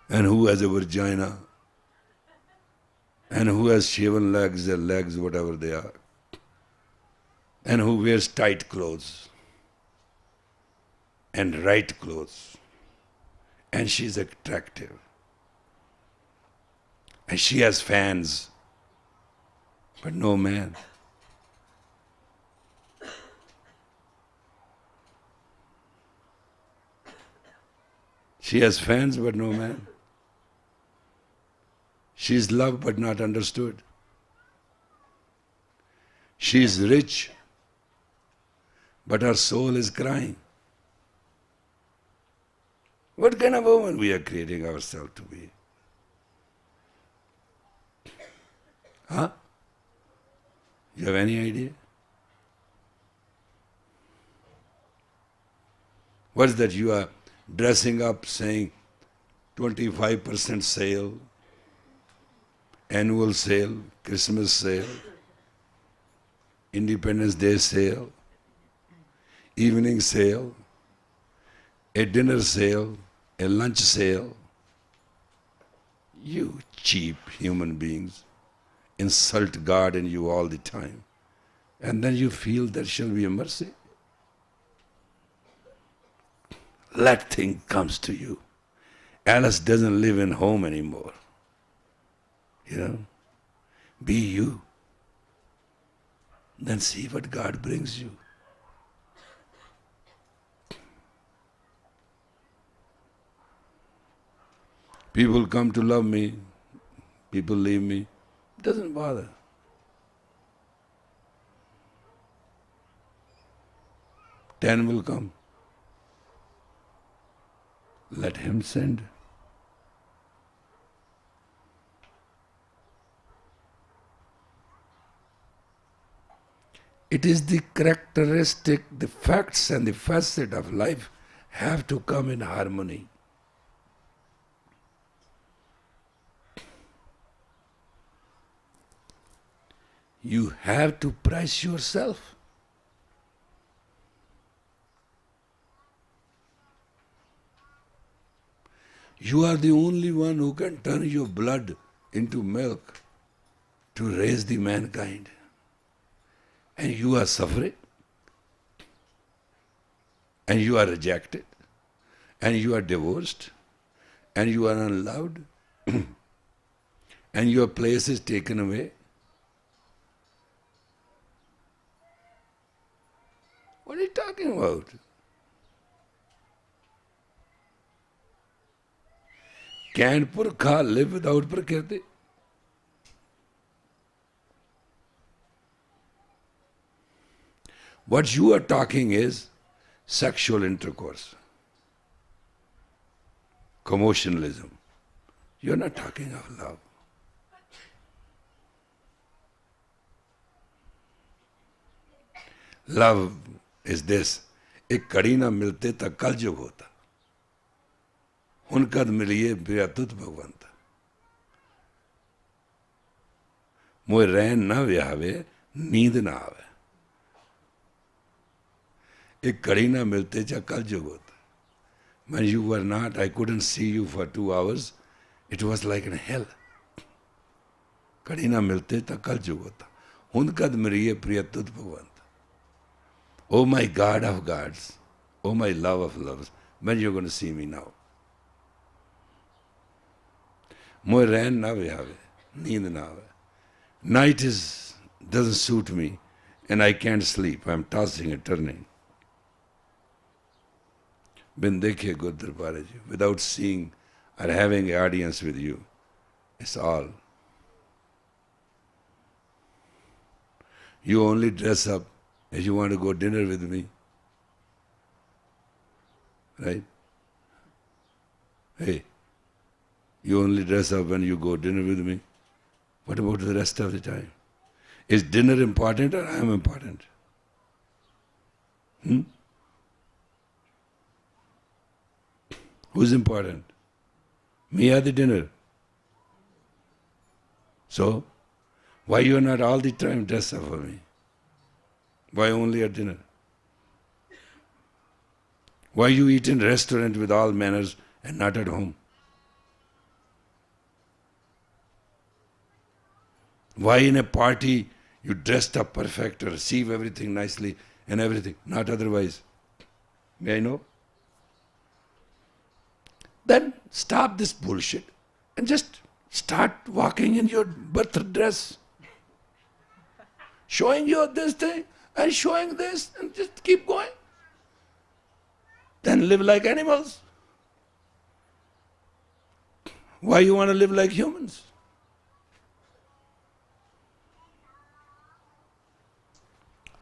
and who has a vagina and who has shaven legs or legs, whatever they are, and who wears tight clothes and right clothes, and she's attractive and she has fans but no man. She has fans but no man. She is loved but not understood. She is rich but her soul is crying. What kind of woman we are creating ourselves to be? Huh? You have any idea? What's that you are dressing up saying 25% sale, annual sale, Christmas sale, Independence Day sale, evening sale, a dinner sale, a lunch sale? You cheap human beings insult God in you all the time. And then you feel there shall be a mercy. Let thing comes to you. Alice doesn't live in home anymore. Be you. Then see what God brings you. People come to love me, people leave me. It doesn't bother. Ten will come. Let him send. It is the characteristic, the facts and the facet of life have to come in harmony. You have to price yourself. You are the only one who can turn your blood into milk to raise the mankind. And you are suffering. and you are rejected, and you are divorced, and you are unloved, and your place is taken away. What are you talking about? Can Purkha live without Prakriti? What you are talking is sexual intercourse, commotionalism. You are not talking of love. Love is this. एक कड़ी ना मिलते तो कल युग होता. उनकद मिलिए बिरतुत भगवंत. मोए रैन न व्यावे नींद ना आवे. एक कड़ी ना मिलते चा कल युग होता. When you were not, I couldn't see you for 2 hours. It was like in hell. कड़ी ना मिलते तो कल युग होता. उनकद मिलिए प्रियतुत भगवंत. Oh my God of gods, oh my love of loves, when you're going to see me now? Moe rain na vyave, neend na ave. Night doesn't suit me and I can't sleep. I'm tossing and turning. Bin dekhe Guddar Paraji, without seeing or having an audience with you. It's all. You only dress up if you want to go dinner with me, right? Hey, you only dress up when you go dinner with me. What about the rest of the time? Is dinner important or I am important? Who's important? Me or the dinner? So, why you are not all the time dressed up for me? Why only at dinner? Why you eat in restaurant with all manners and not at home? Why in a party you dressed up perfect, receive everything nicely and everything, not otherwise? May I know? Then stop this bullshit and just start walking in your birth dress. Showing you this thing and showing this and just keep going. Then live like animals. Why you want to live like humans?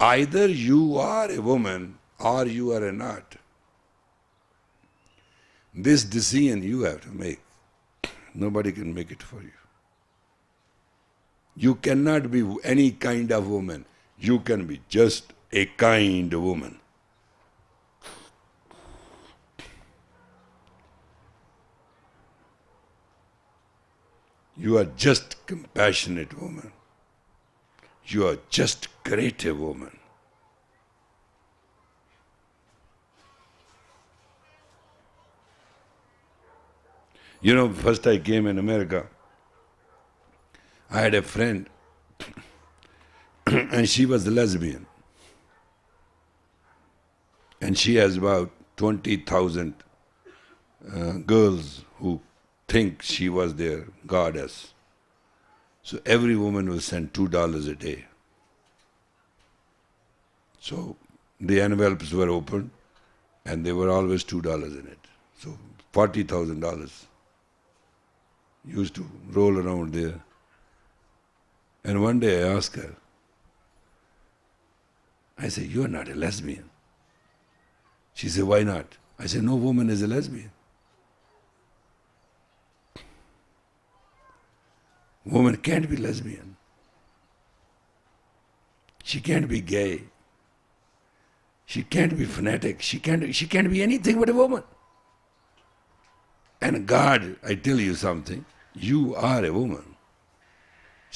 Either you are a woman or you are a not. This decision you have to make. Nobody can make it for you. You cannot be any kind of woman. You can be just a kind woman. You are just compassionate woman. You are just great a woman. You know, first I came in America, I had a friend and she was a lesbian. And she has about 20,000 girls who think she was their goddess. So every woman will send $2 a day. So the envelopes were opened and there were always $2 in it. So $40,000 used to roll around there. And one day I asked her, I said, "You are not a lesbian." She said, "Why not?" I said, "No woman is a lesbian. Woman can't be lesbian. She can't be gay. She can't be fanatic. She can't be anything but a woman. And God, I tell you something, you are a woman."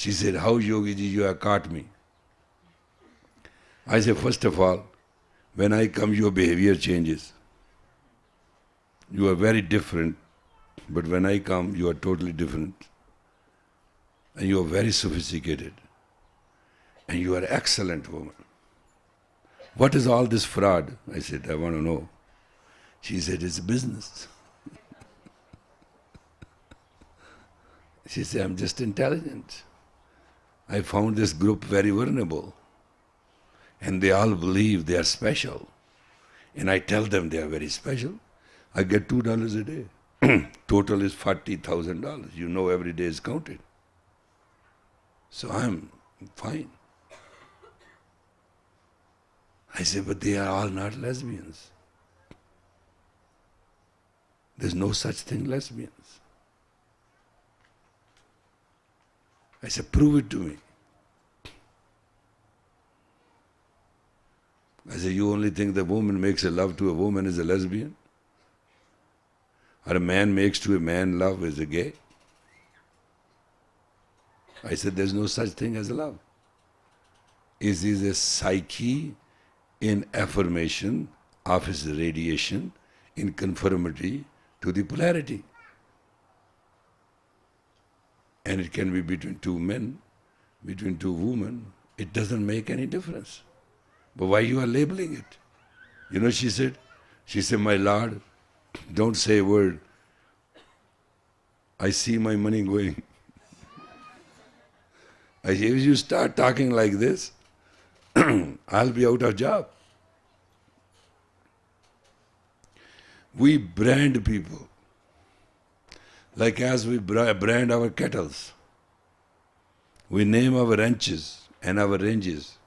She said, "How, Yogi ji, you have caught me?" I said, "First of all, when I come, your behavior changes. You are very different, but when I come, you are totally different. And you are very sophisticated. And you are an excellent woman. What is all this fraud?" I said, "I want to know." She said, it's business. She said, I'm just intelligent. I found this group very vulnerable. And they all believe they are special. And I tell them they are very special. I get $2 a day. Total is $40,000. You know every day is counted. So I'm fine. I say, but they are all not lesbians. There's no such thing lesbians. I said, prove it to me. I said, you only think the woman makes a love to a woman is a lesbian? Or a man makes to a man love is a gay? I said, there's no such thing as love. It is a psyche in affirmation of its radiation in conformity to the polarity. And it can be between two men, between two women. It doesn't make any difference. But why you are labeling it? You know, she said, my Lord, don't say a word. I see my money going. I say, if you start talking like this, I'll be out of job. We brand people like as we brand our kettles. We name our ranches and our ranges.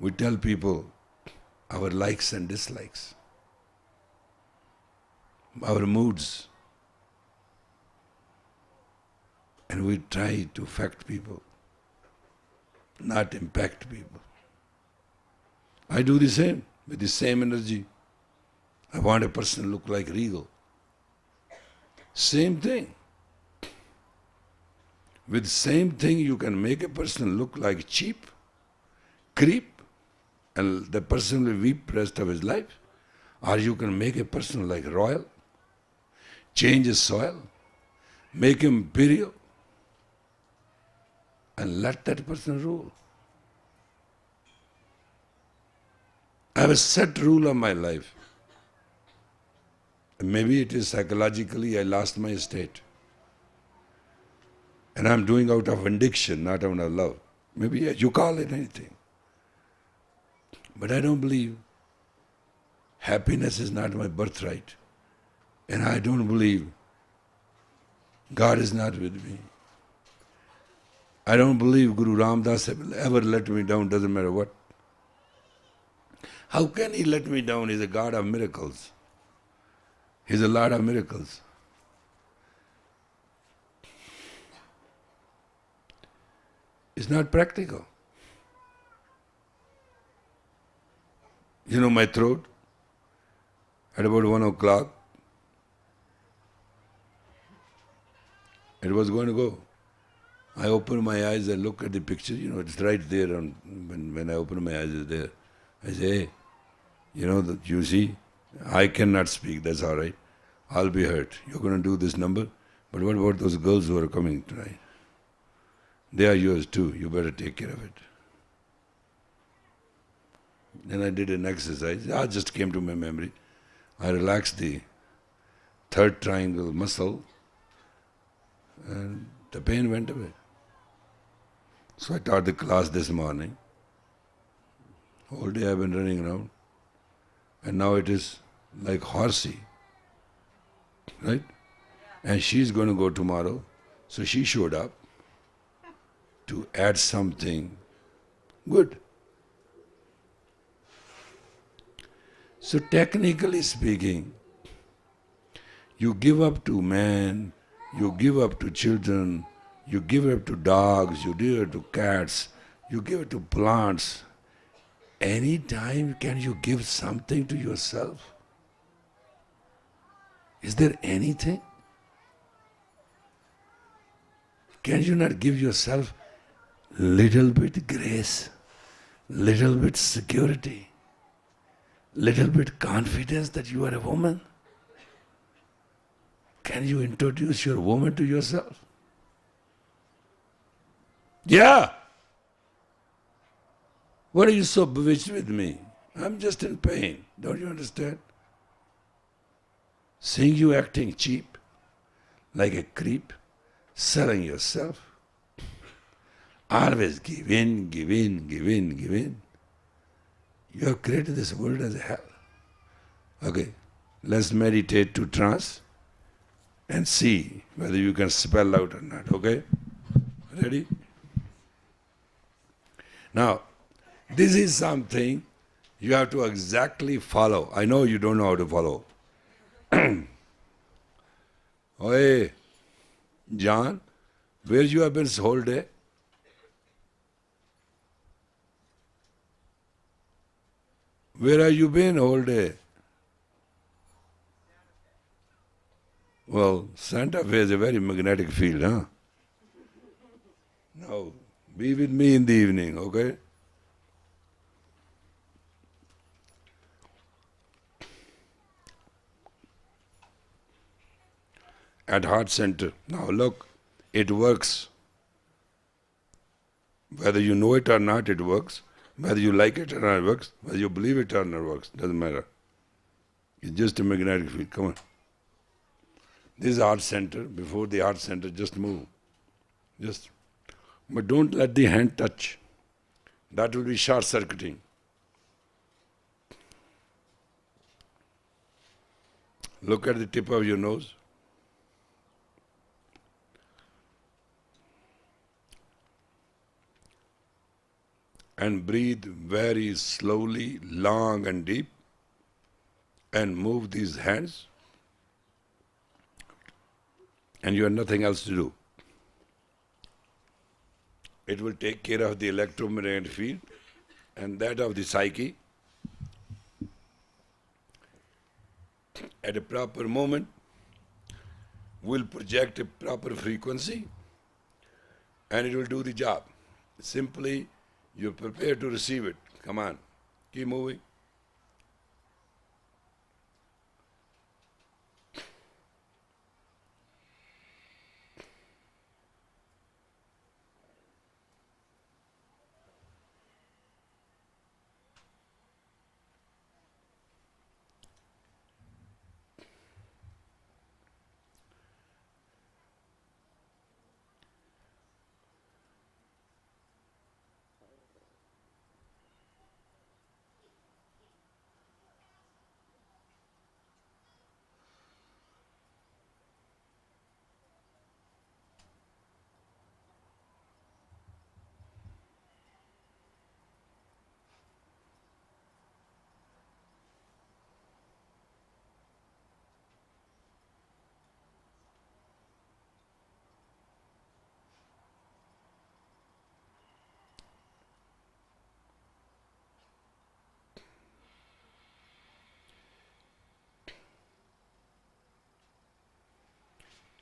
We tell people our likes and dislikes, our moods, and we try to affect people, not impact people. I do the same, with the same energy. I want a person to look like regal. Same thing. With same thing you can make a person look like cheap, creep, and the person will weep the rest of his life. Or you can make a person like royal, change his soil, make him imperial, and let that person rule. I have a set rule of my life. Maybe it is psychologically I lost my estate. And I'm doing out of addiction, not out of love. Maybe you call it anything. But I don't believe happiness is not my birthright. And I don't believe God is not with me. I don't believe Guru Ram Das will ever let me down, doesn't matter what. How can he let me down? He's a God of miracles. He's a Lord of miracles. It's not practical. You know my throat? At about 1 o'clock, it was going to go. I opened my eyes and look at the picture, it's right there. When I open my eyes, it's there. I say, hey, you see, I cannot speak, that's all right. I'll be hurt. You're going to do this number, but what about those girls who are coming tonight? They are yours too, you better take care of it. Then I did an exercise, it just came to my memory. I relaxed the third triangle muscle and the pain went away. So I taught the class this morning. All day I've been running around. And now it is like horsey. Right? And she's going to go tomorrow. So she showed up to add something good. So technically speaking, you give up to man, you give up to children, you give up to dogs, you give up to cats, you give up to plants. Any time can you give something to yourself? Is there anything? Can you not give yourself little bit grace, little bit security, little bit confidence that you are a woman? Can you introduce your woman to yourself? Yeah. What are you so bewitched with me? I'm just in pain. Don't you understand? seeing you acting cheap, like a creep, selling yourself. Always give in, give in, give in, give in. You have created this world as hell. Okay, let's meditate to trance and see whether you can spell out or not, okay? Ready? Now, this is something you have to exactly follow. I know you don't know how to follow. Hey, John, where you have been this whole day? Where have you been all day? Well, Santa Fe is a very magnetic field, huh? Now, be with me in the evening, okay? At Heart Center. Now look, it works. Whether you know it or not, it works. Whether you like it or not, it works. Whether you believe it or not, it works. Doesn't matter. It's just a magnetic field. Come on. This is Heart Center. Before the Heart Center, just move. But don't let the hand touch. That will be short-circuiting. Look at the tip of your nose. And breathe very slowly, long and deep. And move these hands. And you have nothing else to do. It will take care of the electromagnetic field and that of the psyche. At a proper moment, will project a proper frequency and it will do the job. Simply, you're prepared to receive it. Come on, keep moving.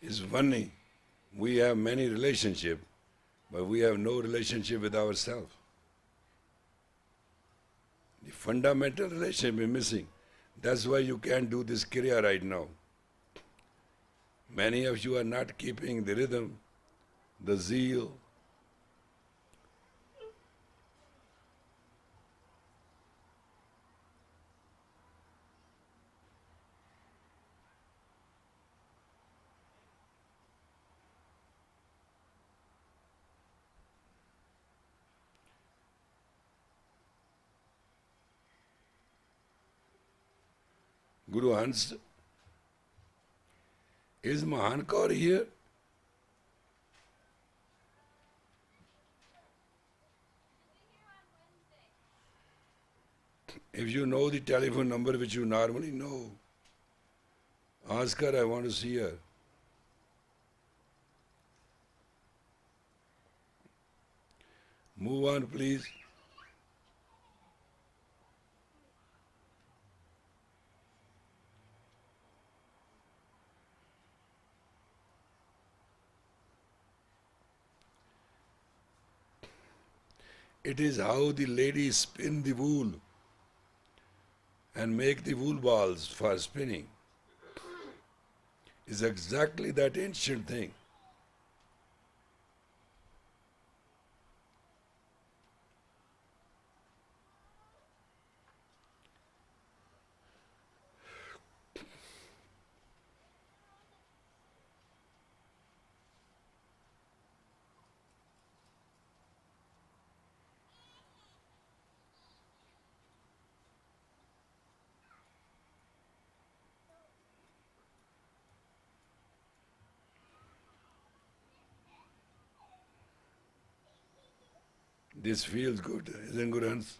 It's funny, we have many relationships, but we have no relationship with ourselves. The fundamental relationship is missing. That's why you can't do this kriya right now. Many of you are not keeping the rhythm, the zeal. Guru Hans, is Mahan Kaur here? If you know the telephone number which you normally know, ask her, I want to see her. Move on, please. It is how the ladies spin the wool and make the wool balls for spinning. It's exactly that ancient thing. This feels good, isn't good, Hans?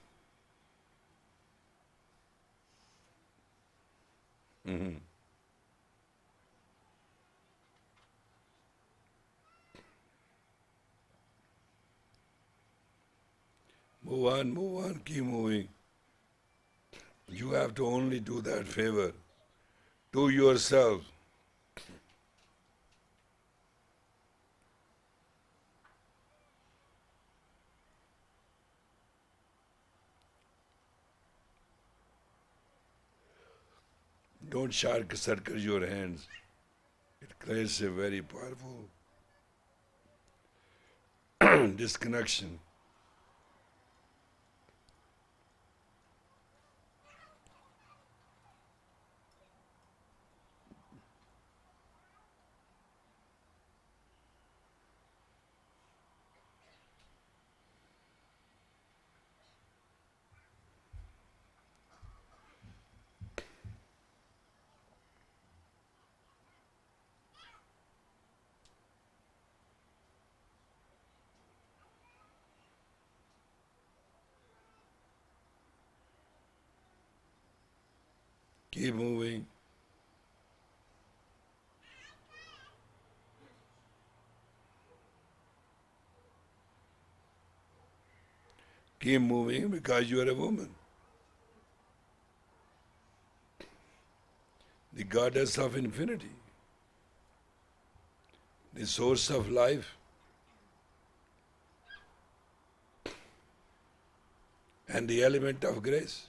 Mm-hmm. Move on, keep moving. You have to only do that favor to yourself. Don't circle your hands. It creates a very powerful disconnection. Keep moving. Keep moving because you are a woman. The goddess of infinity, the source of life, and the element of grace.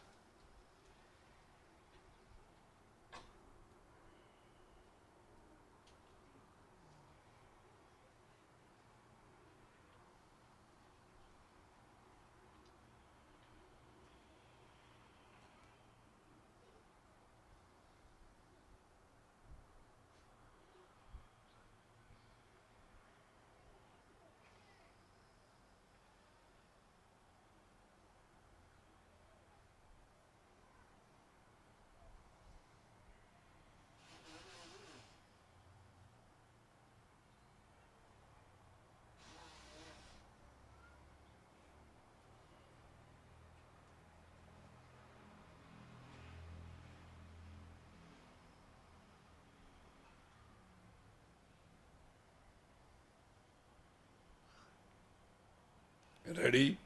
Ready?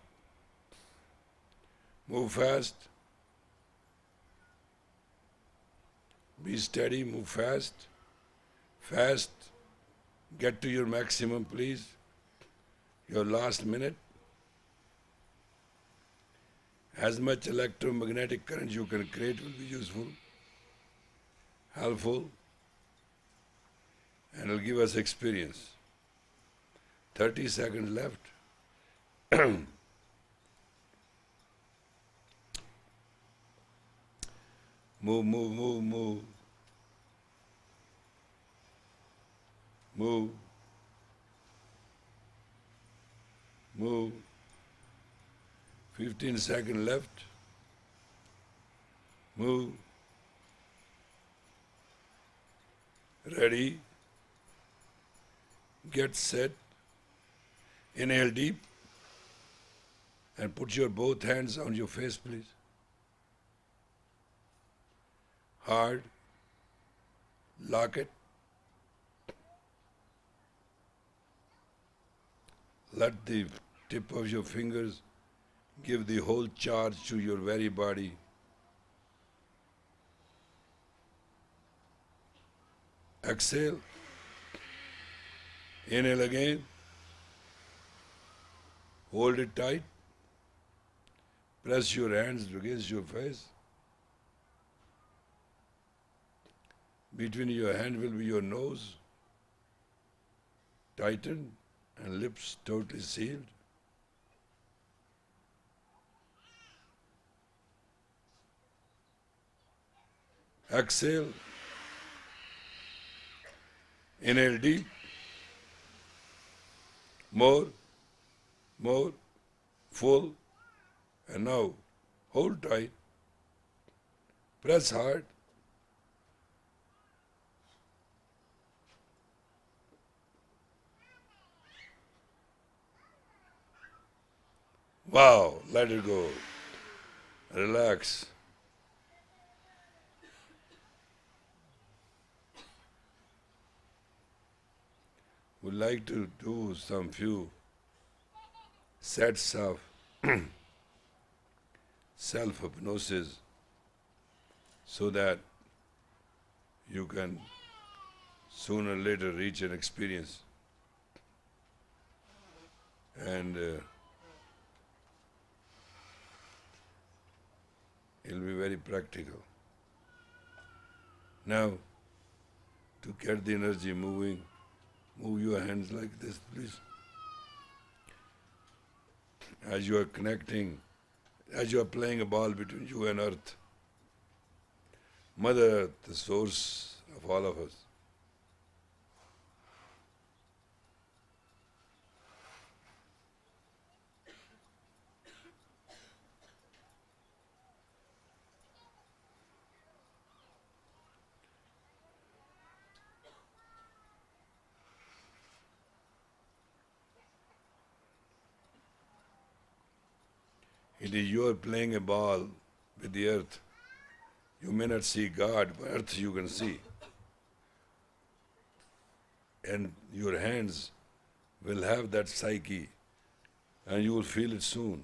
Move fast. Be steady, move fast. Fast. Get to your maximum, please. Your last minute. As much electromagnetic current you can create will be useful, helpful, and will give us experience. 30 seconds left. Move, move, move, move. Move. Move. 15 seconds left. Move. Ready. Get set. Inhale deep. And put your both hands on your face, please. Hard. Lock it. Let the tip of your fingers give the whole charge to your very body. Exhale. Inhale again. Hold it tight. Press your hands against your face. Between your hand will be your nose. Tighten and lips totally sealed. Exhale. Inhale deep. More. Full. And now, hold tight. Press hard. Wow, let it go. Relax. We'd like to do some few sets of self-hypnosis so that you can sooner or later reach an experience. And it'll be very practical. Now, to get the energy moving, move your hands like this, please. As you are connecting, as you are playing a ball between you and Earth, Mother Earth, the source of all of us. It is you are playing a ball with the earth. You may not see God, but earth you can see. And your hands will have that psyche, and you will feel it soon.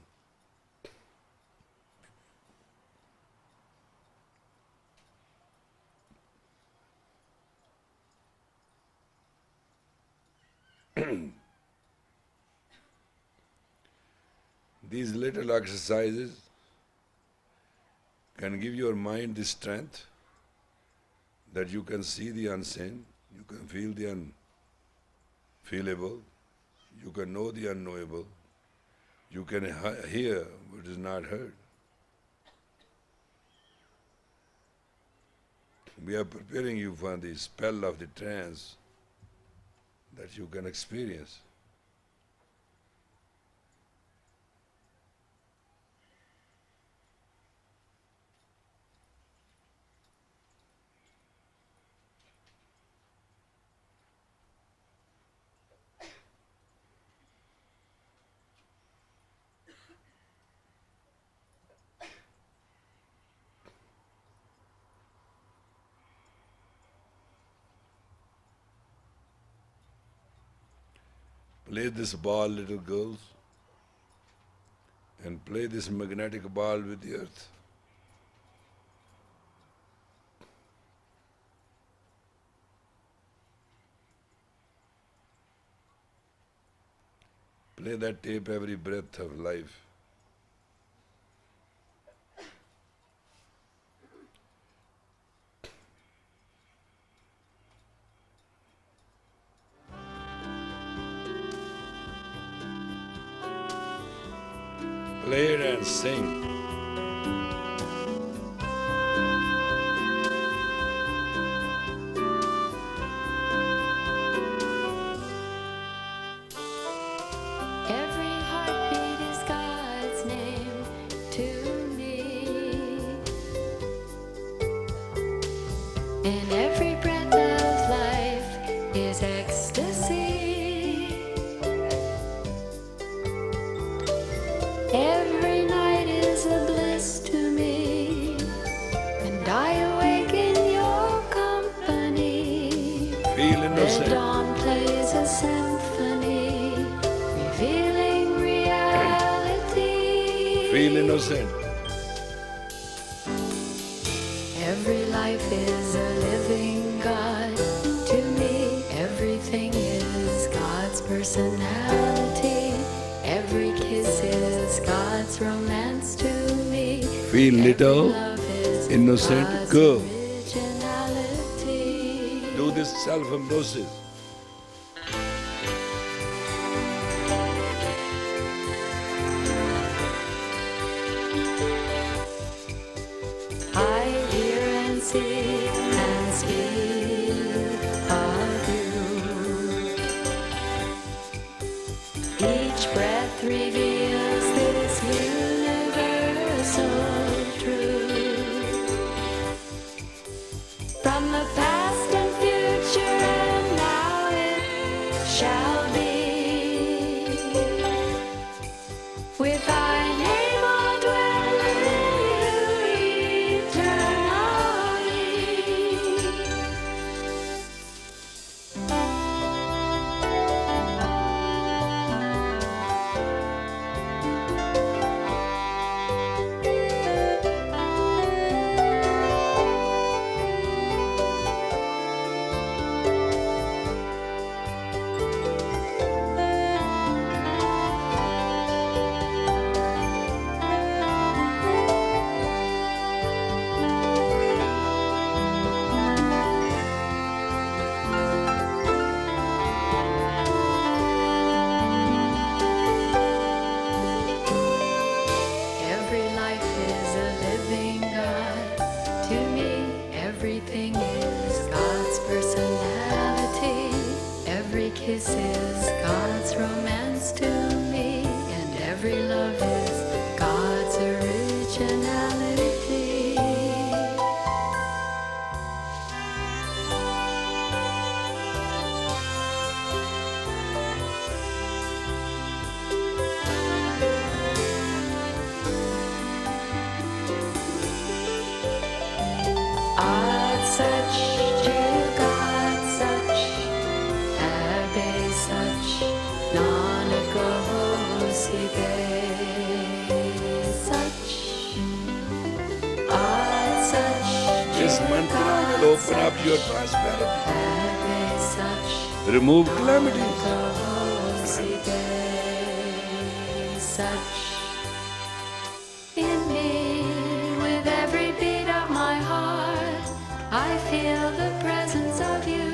These little exercises can give your mind the strength that you can see the unseen, you can feel the unfeelable, you can know the unknowable, you can hear what is not heard. We are preparing you for the spell of the trance that you can experience. Play this ball, little girls, and play this magnetic ball with the earth. Play that tape every breath of life. Play it and sing. Every heartbeat is God's name to me, and every breath of life is ecstasy. Every night is a bliss to me, and I awake in your company. Feel The innocent. dawn plays a symphony, revealing reality. Feel innocent. Every life is a living God to me. Everything is God's personality. Every kiss is God's romance to me. Feel little, Love is innocent God's girl. originality. Do this self-hypnosis. I hear and see and speak of you. Each breath reveals this universal truth. From the past and future and now. kiss is God's romance to me, and every love is God's originality. Such, Jugat such, Abbe such, Nanako Sibe such, such. This mantra will open up your prosperity, Abbe such, remove calamities. Nanako Sibe such. In me, with every beat of my heart, I feel the presence of you,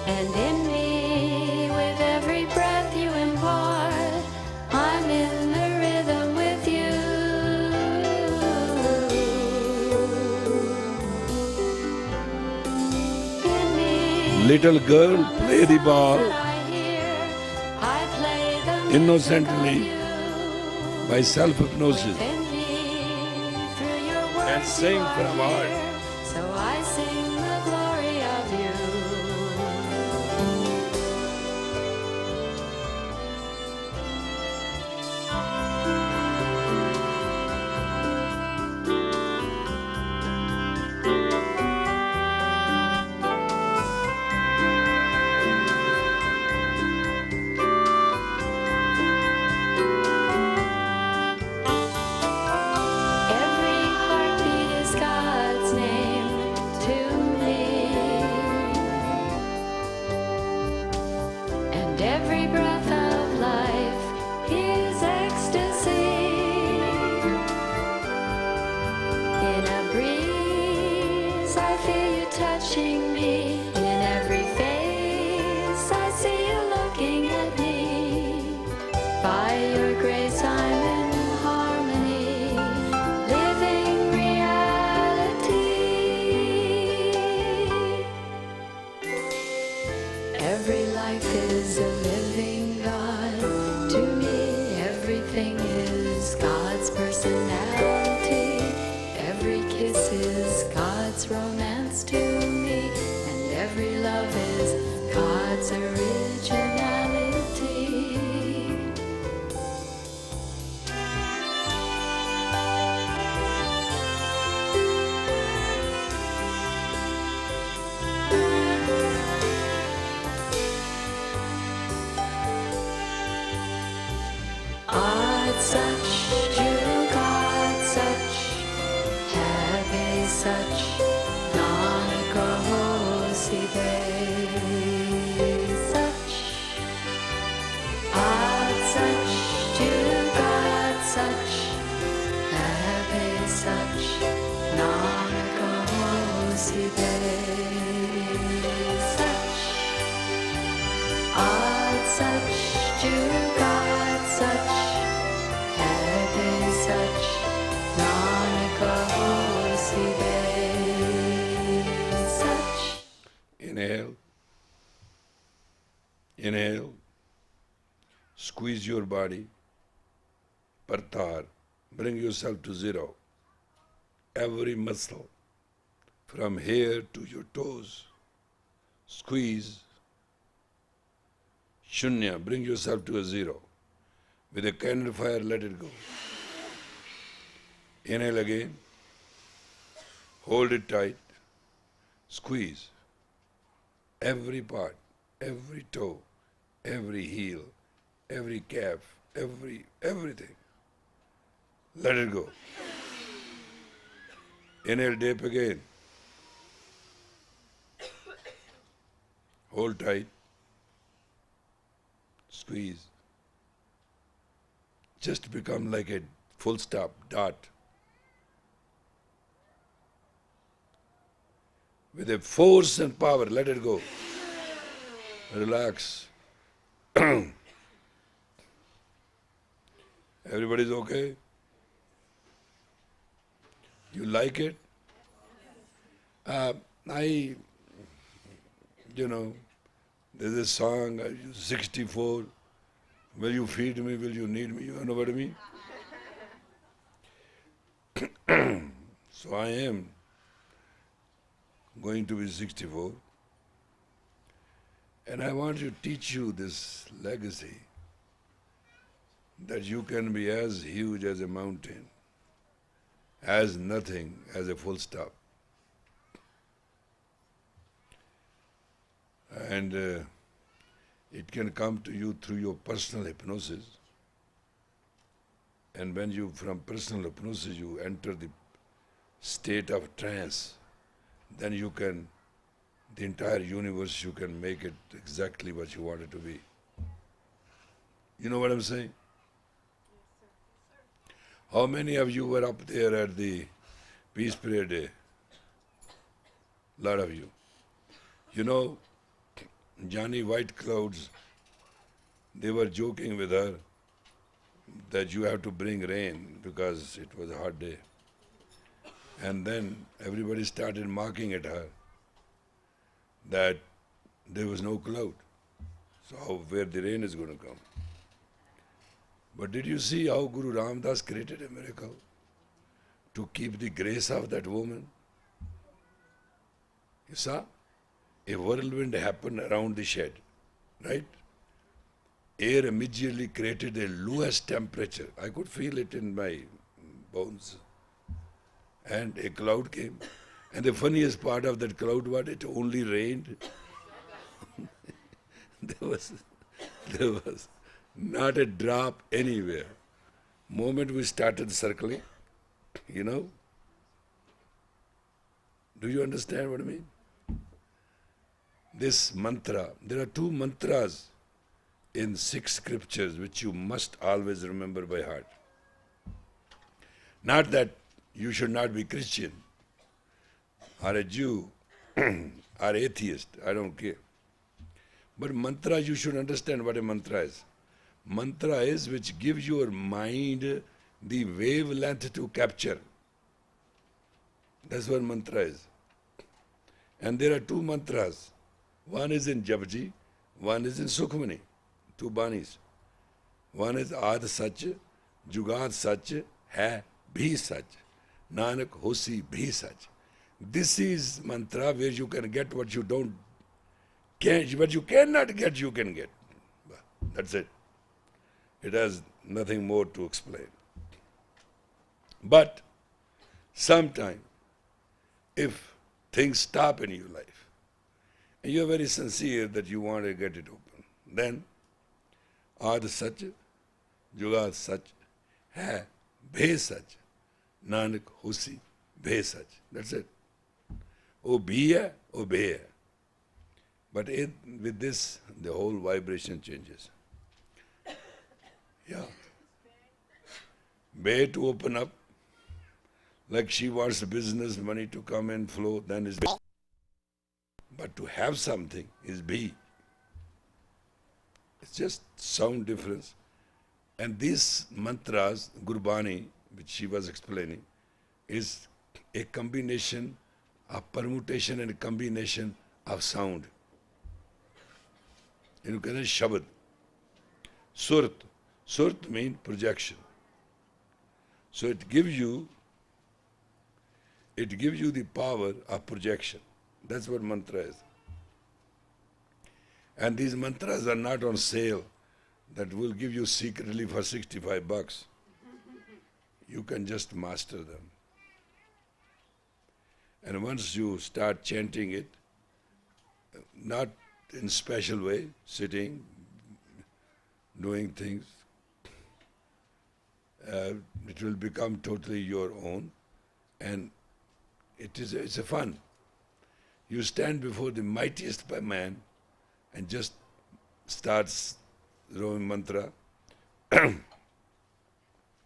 and in me, with every breath you impart, I'm in the rhythm with you. In me, Little girl, play the ball I hear, I play the innocently music of you. by self-hypnosis In me, through your words and sing you are from heart. here. So I sing the glory of you. Every heartbeat is God's name to me, and every breath of life is ecstasy. In a breeze, I feel you touching me. In every face, I see you looking at me. By your grace, I'm in harmony, living reality. Every life is a living God to me. Everything is God's personality. Every kiss is God's romance to me, and every love is God's originality. Such, Jugat such, Habe such, Nanako Sibe such, such, Jugat such, Habe such, Nanako Sibe such, such, Jugat such, such, Nanako Sibe such. Inhale. Inhale. Squeeze your body. Partar. Bring yourself to zero. Every muscle from here to your toes. Squeeze. Shunya. Bring yourself to a zero. With a candle fire, let it go. Inhale again. Hold it tight. Squeeze. Every part, every toe, every heel, every calf, everything. Let it go. Inhale deep again. Hold tight. Squeeze. Just become like a full stop, dot. With a force and power, let it go. Relax. Everybody's okay? You like it? There's a song, 64, will you feed me, will you need me, you know what I mean? So I am going to be 64, and I want to teach you this legacy, that you can be as huge as a mountain, as nothing, as a full stop. And it can come to you through your personal hypnosis. And when you, from personal hypnosis, you enter the state of trance, then you can, the entire universe, you can make it exactly what you want it to be. You know what I'm saying? How many of you were up there at the Peace Prayer Day? A lot of you. You know, Johnny White Clouds, they were joking with her that you have to bring rain because it was a hot day. And then everybody started mocking at her that there was no cloud. So where the rain is going to come? But did you see how Guru Ramdas created a miracle to keep the grace of that woman? You saw? A whirlwind happened around the shed, right? Air immediately created a lowest temperature. I could feel it in my bones. And a cloud came. And the funniest part of that cloud was it only rained. there was not a drop anywhere. Moment we started circling, you know. Do you understand what I mean? This mantra, there are 2 mantras in 6 scriptures which you must always remember by heart. Not that you should not be Christian or a Jew or atheist, I don't care. But mantra, you should understand what a mantra is. Mantra is which gives your mind the wavelength to capture. That's what mantra is. And there are 2 mantras. One is in Japji, one is in Sukhmani, 2 banis. One is Aad Sach, Jugaad Sach, Hai Bhi Sach, Nanak Hosi Bhi Sach. This is mantra where you can get what you don't, what you cannot get, you can get. That's it. It has nothing more to explain. But sometime, if things stop in your life, and you are very sincere that you want to get it open, then Aad Sach, Jugaad Sach, Hai Bhe Sach, Nanak Hosi Bhe Sach. That's it. Oh Bhi hai, oh Bhe hai. But with this, the whole vibration changes. Yeah. Bhe to open up, like she wants the business money to come and flow, then is Bhe. But to have something is Bhi. It's just sound difference. And these mantras, Gurbani, which she was explaining, is a combination, a permutation and a combination of sound. You can say Shabad. Surat. Surat means projection. So it gives you the power of projection. That's what mantra is. And these mantras are not on sale that will give you secretly for $65. You can just master them. And once you start chanting it, not in special way, sitting, doing things, it will become totally your own, and it's a fun. You stand before the mightiest man and just starts rowing mantra.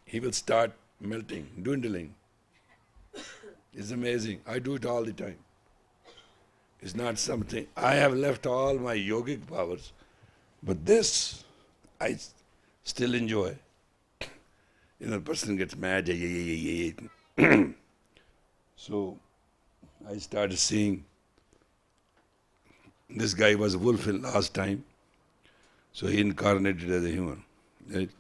He will start melting, dwindling. It's amazing. I do it all the time. It's not something, I have left all my yogic powers, but this I still enjoy. The person gets mad, so I started seeing This guy was a wolf in last time, so he incarnated as a human. Right?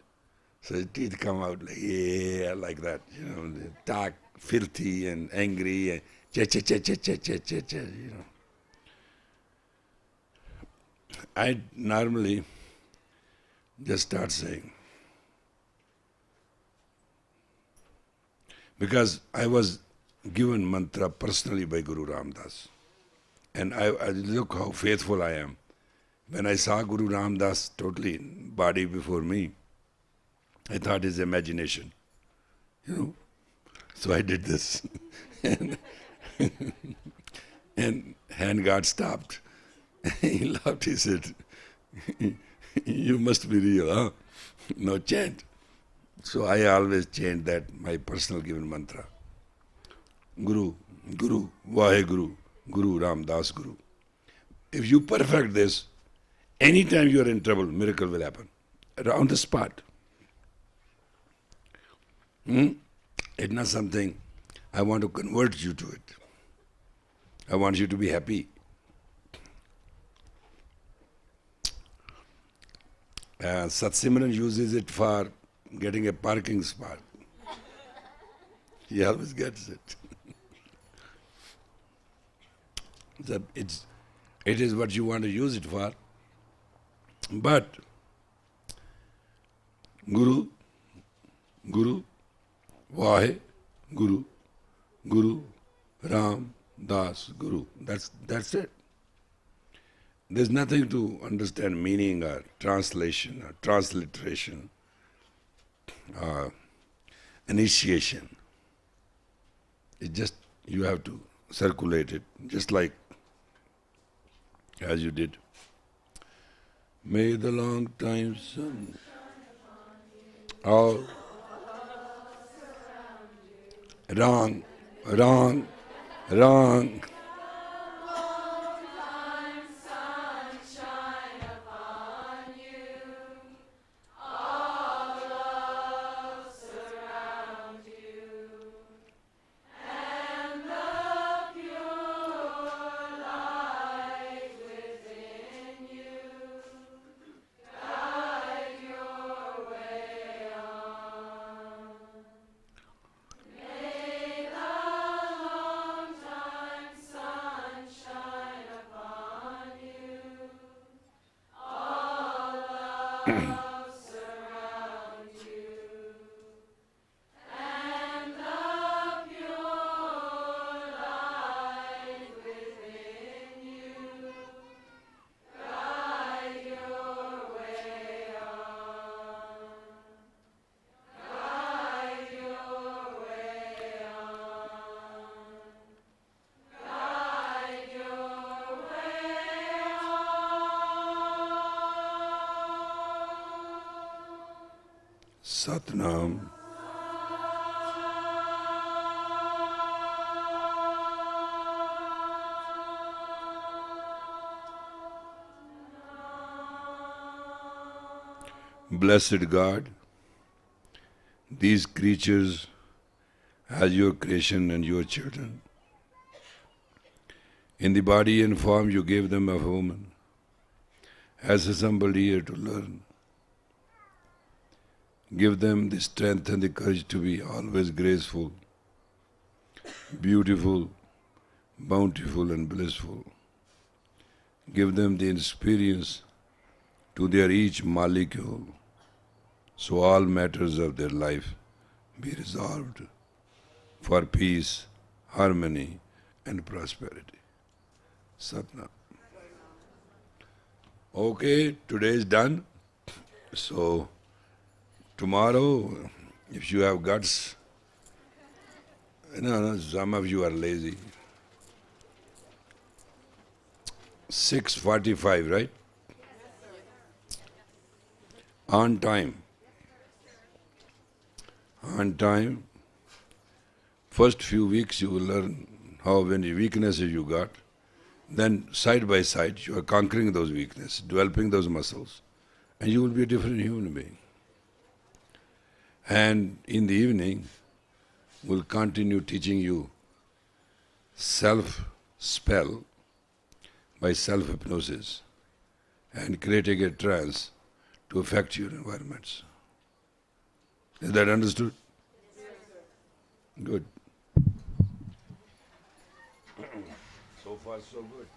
So his teeth come out like, yeah, like that, dark, filthy and angry and you know. I normally just start saying, because I was given mantra personally by Guru Ramdas, and I look how faithful I am. When I saw Guru Ramdas totally body before me, I thought his imagination, So I did this, and hand got stopped. He laughed. He said, "You must be real, huh? No, chant." So I always chant that, my personal given mantra. Guru, Guru, Vaheguru, Guru Ramdas Guru. If you perfect this, anytime you are in trouble, miracle will happen. On the spot. It's not something I want to convert you to it. I want you to be happy. Satsimran uses it for getting a parking spot. He always gets it. It is what you want to use it for. But Guru, Vahe, Guru, Ram, Das, Guru. That's it. There's nothing to understand meaning or translation or transliteration or initiation. It just, you have to circulate it, just like as you did. May the long time sun. Oh, wrong. Satnam. Blessed God, these creatures as your creation and your children. In the body and form you gave them of woman, as assembled here to learn. Give them the strength and the courage to be always graceful, beautiful, bountiful and blissful. Give them the experience to their each molecule, so all matters of their life be resolved for peace, harmony and prosperity. Satnam. Okay, today is done. So tomorrow, if you have guts, some of you are lazy. 6:45, right? On time. On time. First few weeks you will learn how many weaknesses you got. Then side by side you are conquering those weaknesses, developing those muscles, and you will be a different human being. And in the evening, we'll continue teaching you self-spell, by self-hypnosis and creating a trance to affect your environments. Is that understood? Good. So far, so good.